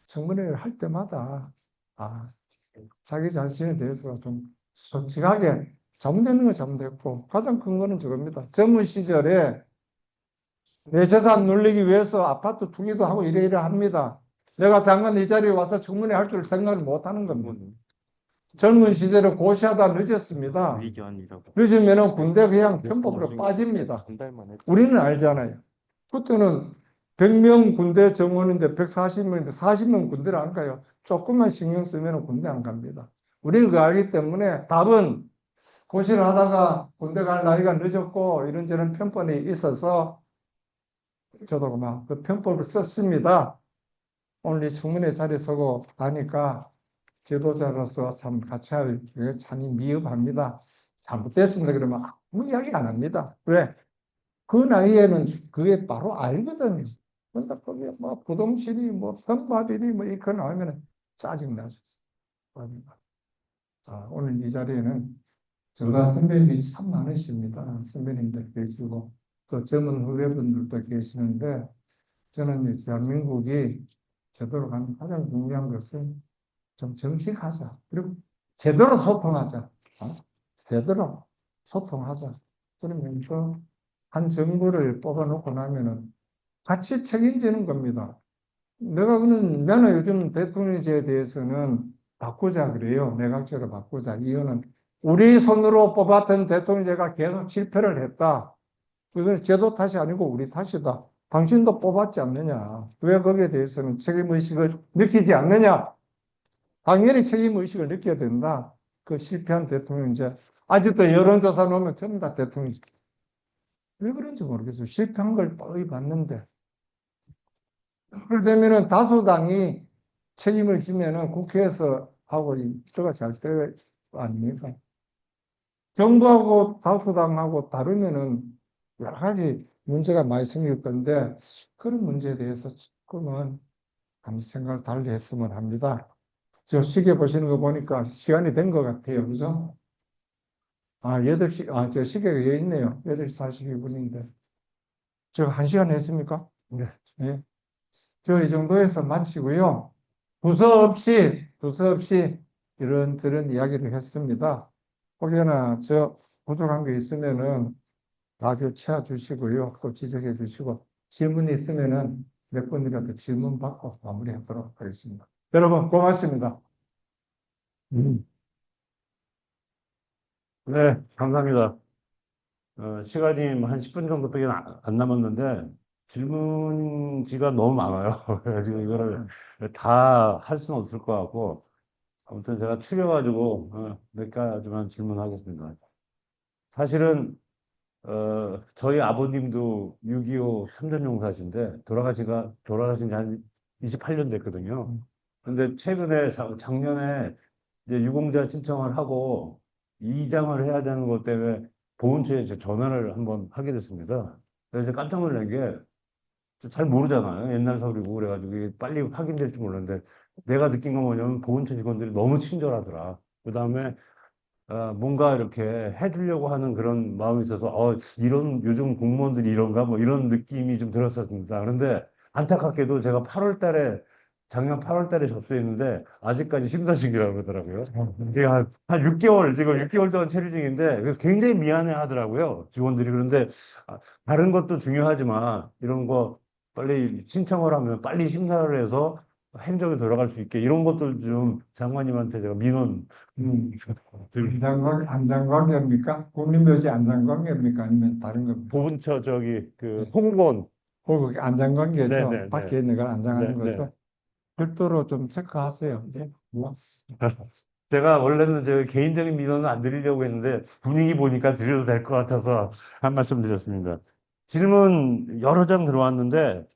청문회를 할 때마다 자기 자신에 대해서 좀 솔직하게 잘못되는 건 잘못됐고 가장 큰 거는 저겁니다. 젊은 시절에 내 재산 누리기 위해서 아파트 투기도 하고 이래 합니다. 내가 잠깐 이 자리에 와서 청문회 할 줄 생각을 못 하는 겁니다. 젊은 시절에 고시하다 늦었습니다. 늦으면 군대 그냥 편법으로 빠집니다. 우리는 알잖아요. 그때는 100명 군대 정원인데 140명인데 40명 군대를 안 가요. 조금만 신경 쓰면 군대 안 갑니다. 우리는 그거 알기 때문에 답은 고시를 하다가 군대 갈 나이가 늦었고 이런저런 편법이 있어서 저도 막 그 편법을 썼습니다. 오늘 이 청문회 자리에 서고 하니까 지도자로서 참 같이 할 참이 미흡합니다. 잘못됐습니다. 그러면 아무 이야기 안 합니다. 왜? 그 나이에는 그게 바로 알거든요. 그런데 거기에 뭐 부동실이 뭐 선바들이 뭐 이거 나오면 짜증나죠. 오늘 이 자리에는 저가 선배님이 참 많으십니다. 선배님들 계시고 또 젊은 후배분들도 계시는데 저는 대한민국이 제대로 가는 가장 중요한 것은 좀 정직하자. 그리고 제대로 소통하자. 제대로 소통하자. 그러면서 한 정부를 뽑아놓고 나면은 같이 책임지는 겁니다. 내가 그는 나는 요즘 대통령제에 대해서는 바꾸자 그래요. 내각제로 바꾸자. 이거는 우리 손으로 뽑았던 대통령제가 계속 실패를 했다. 그건 제도 탓이 아니고 우리 탓이다. 당신도 뽑았지 않느냐. 왜 거기에 대해서는 책임의식을 느끼지 않느냐. 당연히 책임의식을 느껴야 된다. 그 실패한 대통령제. 아직도 여론조사 놓으면 전부 다 대통령제. 왜 그런지 모르겠어요. 실패한 걸 뻔히 봤는데. 그러면은 다수당이 책임을 지면은 국회에서 하고 저가 잘 될 거 아닙니까? 정부하고 다수당하고 다르면은 여러 가지 문제가 많이 생길 건데 그런 문제에 대해서 조금은 한번 생각을 달리 했으면 합니다. 저 시계 보시는 거 보니까 시간이 된 것 같아요. 그죠? 아, 8시, 저 시계가 여기 있네요. 8시 42분인데. 저 1시간 했습니까? 네. 네. 저 이 정도에서 마치고요. 두서 없이 이런저런 이야기를 했습니다. 혹여나 저 부족한 게 있으면은 나중에 채워주시고요. 또 지적해 주시고 질문이 있으면은 몇 분이라도 질문 받고 마무리하도록 하겠습니다. 여러분 고맙습니다. 음. 네, 감사합니다. 시간이 뭐한 10분 정도밖에 안 남았는데 질문지가 너무 많아요. 그래가지고 이거를 다 할 수는 없을 것 같고 아무튼 제가 추려가지고 몇 가지만 질문하겠습니다. 사실은 저희 아버님도 6.25 참전용사신데 돌아가신 지 한 28년 됐거든요. 근데 최근에 작년에 이제 유공자 신청을 하고 이장을 해야 되는 것 때문에 보훈처에 이제 전화를 한번 하게 됐습니다. 그래서 이제 깜짝 놀란 게 잘 모르잖아요. 옛날 서울이고 그래가지고 이게 빨리 확인될 줄 몰랐는데 내가 느낀 건 뭐냐면 보훈처 직원들이 너무 친절하더라. 그다음에 뭔가 이렇게 해주려고 하는 그런 마음이 있어서, 이런, 요즘 공무원들이 이런가? 뭐 이런 느낌이 좀 들었었습니다. 그런데 안타깝게도 제가 작년 8월 달에 접수했는데, 아직까지 심사 중이라고 그러더라고요. 이게 한 6개월, 지금 6개월 동안 체류 중인데, 그래서 굉장히 미안해 하더라고요. 직원들이. 그런데, 다른 것도 중요하지만, 이런 거 빨리 신청을 하면 빨리 심사를 해서 행정에 돌아갈 수 있게, 이런 것들 좀 장관님한테 제가 민원, 안장관계입니까? 국민묘지 안장관계입니까? 아니면 다른 겁니까? 보훈처 그 네. 홍보원. 그게 안장관계죠. 네네네. 밖에 있는 걸 안장하는 네네. 거죠. 별도로 좀 체크하세요. 네. 제가 원래는 제 개인적인 민원은 안 드리려고 했는데 분위기 보니까 드려도 될 것 같아서 한 말씀 드렸습니다. 질문 여러 장 들어왔는데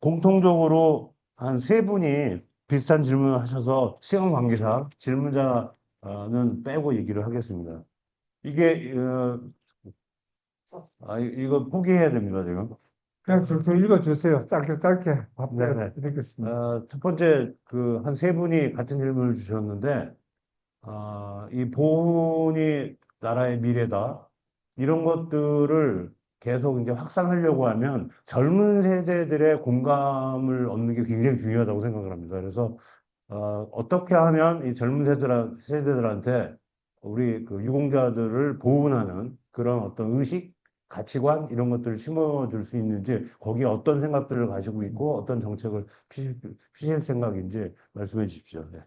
공통적으로 한 세 분이 비슷한 질문을 하셔서 시간 관계상 질문자는 빼고 얘기를 하겠습니다. 이게 이거 포기해야 됩니다, 지금. 그냥 좀 읽어주세요. 짧게 짧게 네네. 답변드리겠습니다. 첫 번째, 한 세 분이 같은 질문을 주셨는데, 이 보훈이 나라의 미래다. 이런 것들을 계속 이제 확산하려고 하면 젊은 세대들의 공감을 얻는 게 굉장히 중요하다고 생각을 합니다. 그래서, 어떻게 하면 이 젊은 세대들한테 우리 그 유공자들을 보훈하는 그런 어떤 의식, 가치관 이런 것들을 심어줄 수 있는지 거기에 어떤 생각들을 가지고 있고 어떤 정책을 피실 생각인지 말씀해 주십시오. 네.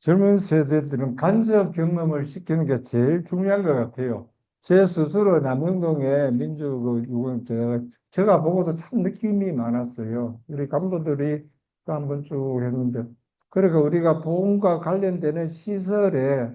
젊은 세대들은 간접 경험을 시키는 게 제일 중요한 것 같아요. 제 스스로 남영동의 민주유공대 제가 보고도 참 느낌이 많았어요. 우리 간부들이 또 한번 쭉 했는데, 그러니까 우리가 보험과 관련되는 시설에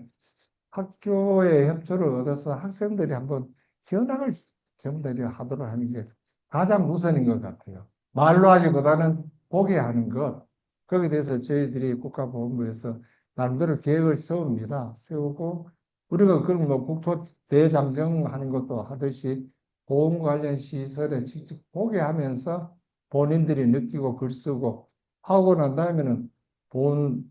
학교의 협조를 얻어서 학생들이 한번 견학을 전부들이 하도록 하는 게 가장 우선인 것 같아요. 말로 하기보다는 보게 하는 것. 거기에 대해서 저희들이 국가보훈부에서 나름대로 계획을 세웁니다. 세우고 우리가 그럼 뭐 국토 대장정하는 것도 하듯이 보험 관련 시설에 직접 보게 하면서 본인들이 느끼고 글 쓰고 하고 난 다음에는 보훈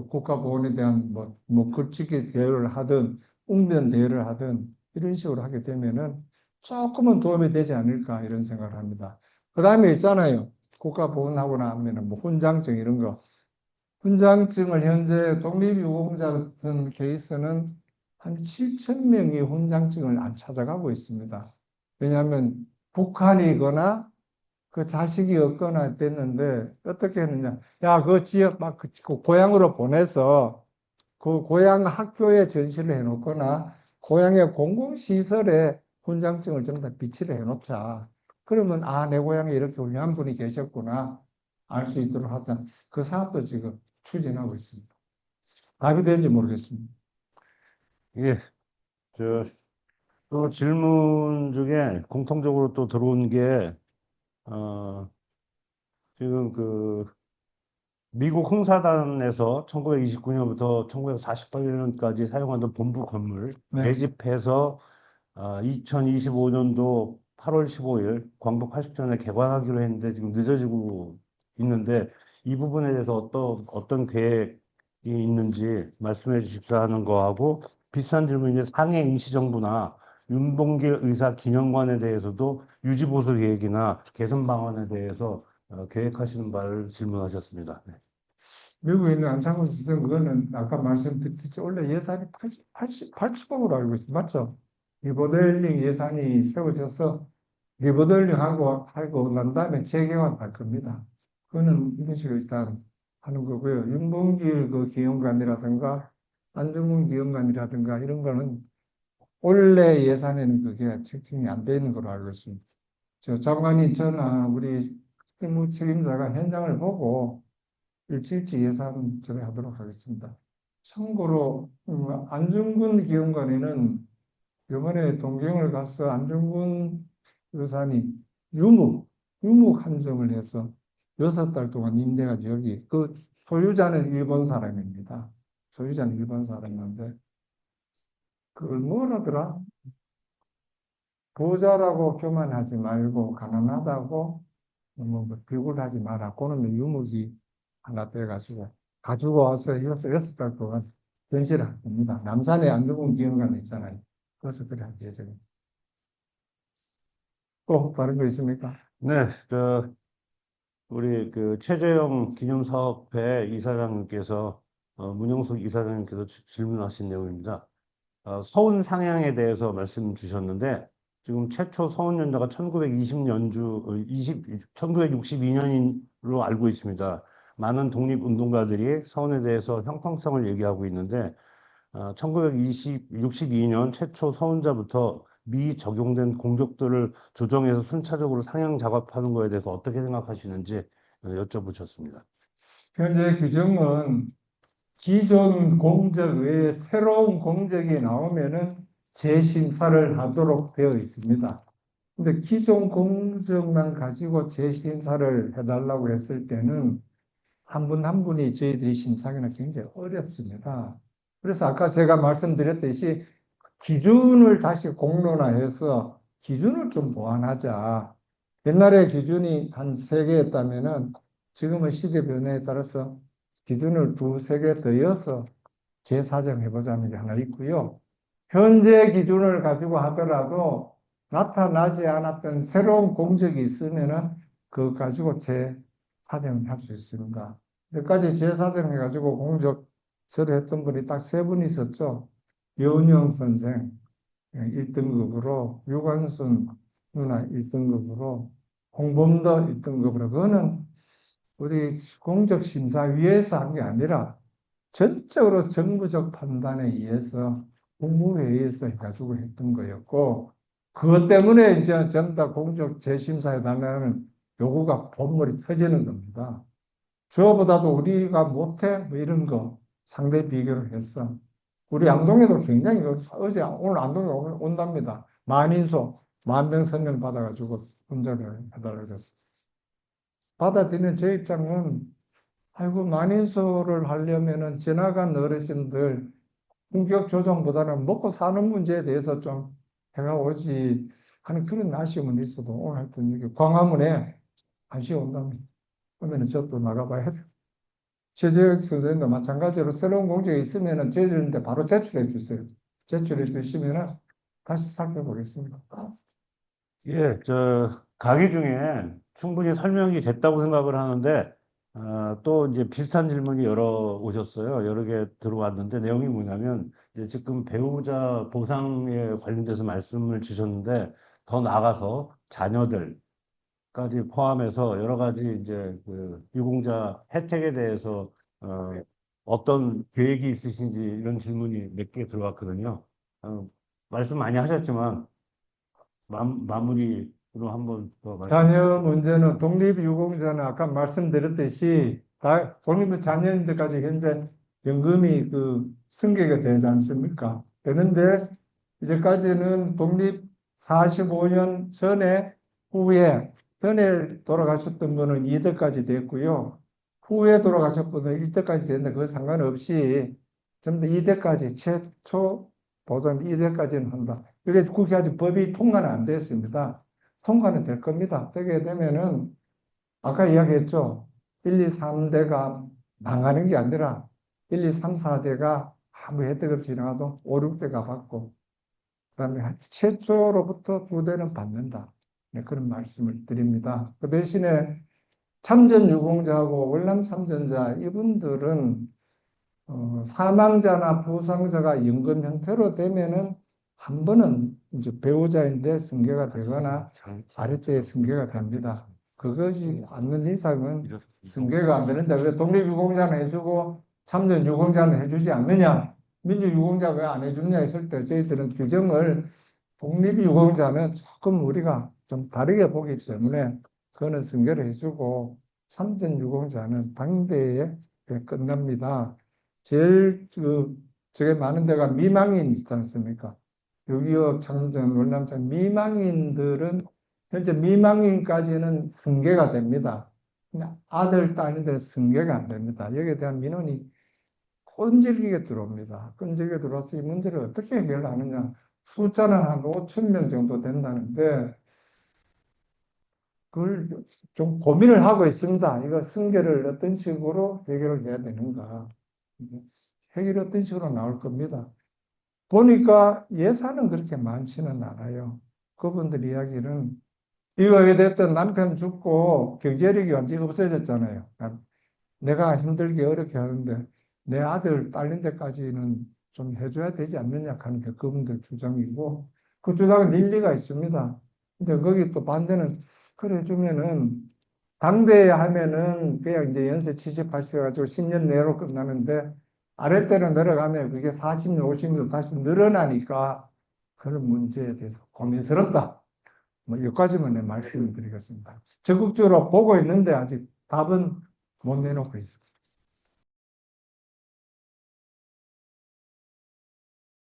국가보훈에 대한 뭐 글짓기 대회를 하든 웅변 대회를 하든 이런 식으로 하게 되면은 조금은 도움이 되지 않을까 이런 생각을 합니다. 그 다음에 있잖아요. 국가보훈하고 나면은 뭐 훈장증 이런 거. 훈장증을 현재 독립유공자 같은 케이스는 한 7천 명이 훈장증을 안 찾아가고 있습니다. 왜냐하면 북한이거나 그 자식이 없거나 됐는데 어떻게 했느냐. 야, 그 지역 막 그 고향으로 보내서 그 고향 학교에 전시를 해놓거나 고향의 공공시설에 훈장증을 전부 다 비치를 해놓자. 그러면 아, 내 고향에 이렇게 훌륭한 분이 계셨구나 알 수 있도록 하자. 그 사업도 지금 추진하고 있습니다. 답이 되는지 모르겠습니다. 예, 또 질문 중에 공통적으로 또 들어온 게, 어, 지금 미국 홍사단에서 1929년부터 1948년까지 사용하던 본부 건물 네. 매집해서 2025년도 8월 15일 광복 80전에 개관하기로 했는데 지금 늦어지고 있는데 이 부분에 대해서 어떤 계획이 있는지 말씀해 주십사 하는 거하고 비슷한 질문이 상해 임시정부나 윤봉길 의사 기념관에 대해서도 유지보수 계획이나 개선 방안에 대해서 계획하시는 바를 질문하셨습니다. 네. 미국에 있는 안창호 수석 그거는 아까 말씀드렸듯이 원래 예산이 80억으로 알고 있어요. 맞죠? 리모델링 예산이 세워져서 리모델링 하고 난 다음에 재개관할 겁니다. 그거는 이런 식으로 일단 하는 거고요. 윤봉길 그 기념관이라든가 안중근 기념관이라든가 이런 거는 원래 예산에는 그게 책정이 안 돼 있는 걸로 알고 있습니다. 저 장관이 저나 우리 실무 책임자가 현장을 보고 일찍 예산 처리하도록 하겠습니다. 참고로 안중근 기념관에는 이번에 동경을 가서 안중근 의사님 유목 한정을 해서 6달 동안 임대가 여기 그 소유자는 일본 사람입니다. 소유자는 일본 사람인데 그걸 뭐라더라? 부자라고 교만하지 말고 가난하다고 뭐 비굴하지 마라. 그놈의 유목이 하나 돼가지고 가지고 와서 여섯 달 동안 전시를 할 겁니다. 남산에 안중근 기념관 있잖아요. 그래서 그래 할 예정입니다. 또 다른 거 있습니까? 네, 우리 최재형 기념사업회 이사장님께서 문영숙 이사장님께서 질문하신 내용입니다. 서운 상향에 대해서 말씀 주셨는데 지금 최초 서운 연도가 1962년으로 알고 있습니다. 많은 독립운동가들이 서운에 대해서 형평성을 얘기하고 있는데 1962년 최초 서운자부터 미적용된 공적들을 조정해서 순차적으로 상향 작업하는 거에 대해서 어떻게 생각하시는지 여쭤보셨습니다. 현재 규정은 기존 공적 외에 새로운 공적이 나오면은 재심사를 하도록 되어 있습니다. 근데 기존 공적만 가지고 재심사를 해달라고 했을 때는 한 분 한 분이 저희들이 심사하기는 굉장히 어렵습니다. 그래서 아까 제가 말씀드렸듯이 기준을 다시 공론화해서 기준을 좀 보완하자. 옛날에 기준이 한 3개였다면은 지금은 시대 변화에 따라서 기준을 2, 3개 더해서 재사정해보자는 게 하나 있고요. 현재 기준을 가지고 하더라도 나타나지 않았던 새로운 공적이 있으면은 그거 가지고 재사정을 할 수 있습니다. 몇 가지 재사정해가지고 공적 처리했던 분이 딱 3분 있었죠. 여운형 선생 1등급으로, 유관순 누나 1등급으로, 홍범도 1등급으로. 그거는 우리 공적심사위에서 한 게 아니라 전적으로 정부적 판단에 의해서 국무회의에서 해가지고 했던 거였고, 그것 때문에 이제 전부 다 공적 재심사에 달라는 요구가 본물이 터지는 겁니다. 저보다도 우리가 못해? 뭐 이런 거 상대 비교를 했어. 우리 안동에도 굉장히 어제 오늘 안동에 온답니다. 만인소 만병 선명 받아가지고 운전을 해달라고 그랬어. 받아들이는 제 입장은 아이고 만인소를 하려면은 지나간 어르신들 품격 조정보다는 먹고 사는 문제에 대해서 좀 해가오지 하는 그런 아쉬움은 있어도 오늘 하여튼 여기 광화문에 관심이 온답니다. 그러면 저도 나가봐야 돼. 최재혁 선생님도 마찬가지로 새로운 공적이 있으면은 저희들한테 바로 제출해 주세요. 제출해 주시면은 다시 살펴보겠습니다. 예, 강의 중에 충분히 설명이 됐다고 생각을 하는데, 또 이제 비슷한 질문이 여러 오셨어요. 여러 개 들어왔는데, 내용이 뭐냐면, 이제 지금 배우자 보상에 관련돼서 말씀을 주셨는데, 더 나아가서 자녀들까지 포함해서 여러 가지 이제 유공자 혜택에 대해서, 어떤 계획이 있으신지 이런 질문이 몇 개 들어왔거든요. 말씀 많이 하셨지만 마무리로 한번 더 말씀. 자녀 문제는 독립유공자는 아까 말씀드렸듯이 다 독립 자녀인들까지 현재 연금이 그 승계가 되지 않습니까? 그런데 이제까지는 독립 45년 전에 후에 전에 돌아가셨던 분은 2대까지 됐고요. 후에 돌아가셨던 분은 1대까지 됐는데 그거 상관없이 전부 2대까지 최초 보장 2대까지는 한다. 이게 국회 아직 법이 통과는 안 됐습니다. 통과는 될 겁니다. 되게 되면은 아까 이야기했죠. 1, 2, 3대가 망하는 게 아니라 1, 2, 3, 4대가 아무 혜택 없이 지나가도 5, 6대가 받고 그다음에 최초로부터 2대는 받는다. 네, 그런 말씀을 드립니다. 그 대신에 참전유공자하고 월남참전자 이분들은 사망자나 부상자가 연금 형태로 되면은 한 번은 이제 배우자인데 승계가 되거나 아랫대에 승계가 됩니다. 그것이 않는 이상은 승계가 안 되는데 왜 독립유공자는 해주고 참전유공자는 해주지 않느냐? 민주유공자가 왜 안 해주느냐 했을 때 저희들은 규정을 독립유공자는 조금 우리가 좀 다르게 보기 때문에 그거는 승계를 해주고 참전유공자는 당대에 끝납니다. 제일 저게 많은 데가 미망인 있지 않습니까? 6.25 참전, 월남전 미망인들은 현재 미망인까지는 승계가 됩니다. 근데 아들, 딸인데 승계가 안 됩니다. 여기에 대한 민원이 끈질기게 들어옵니다. 끈질기게 들어와서 이 문제를 어떻게 해결하느냐. 숫자는 한 5천 명 정도 된다는데 그걸 좀 고민을 하고 있습니다. 이거 승계를 어떤 식으로 해결을 해야 되는가. 해결이 어떤 식으로 나올 겁니다. 보니까 예산은 그렇게 많지는 않아요. 그분들 이야기는 이거 왜 됐든 남편 죽고 경제력이 완전히 없어졌잖아요. 내가 힘들게 어렵게 하는데 내 아들 딸린 데까지는 좀 해줘야 되지 않느냐 하는 게 그분들 주장이고 그 주장은 일리가 있습니다. 근데 거기 또 반대는 그래 주면은 당대에 하면은 그냥 이제 연세 70, 80 해가지고 10년 내로 끝나는데 아랫대로 내려가면 그게 40년, 50년 다시 늘어나니까 그런 문제에 대해서 고민스럽다. 뭐 여기까지만 내 말씀을 드리겠습니다. 적극적으로 보고 있는데 아직 답은 못 내놓고 있습니다.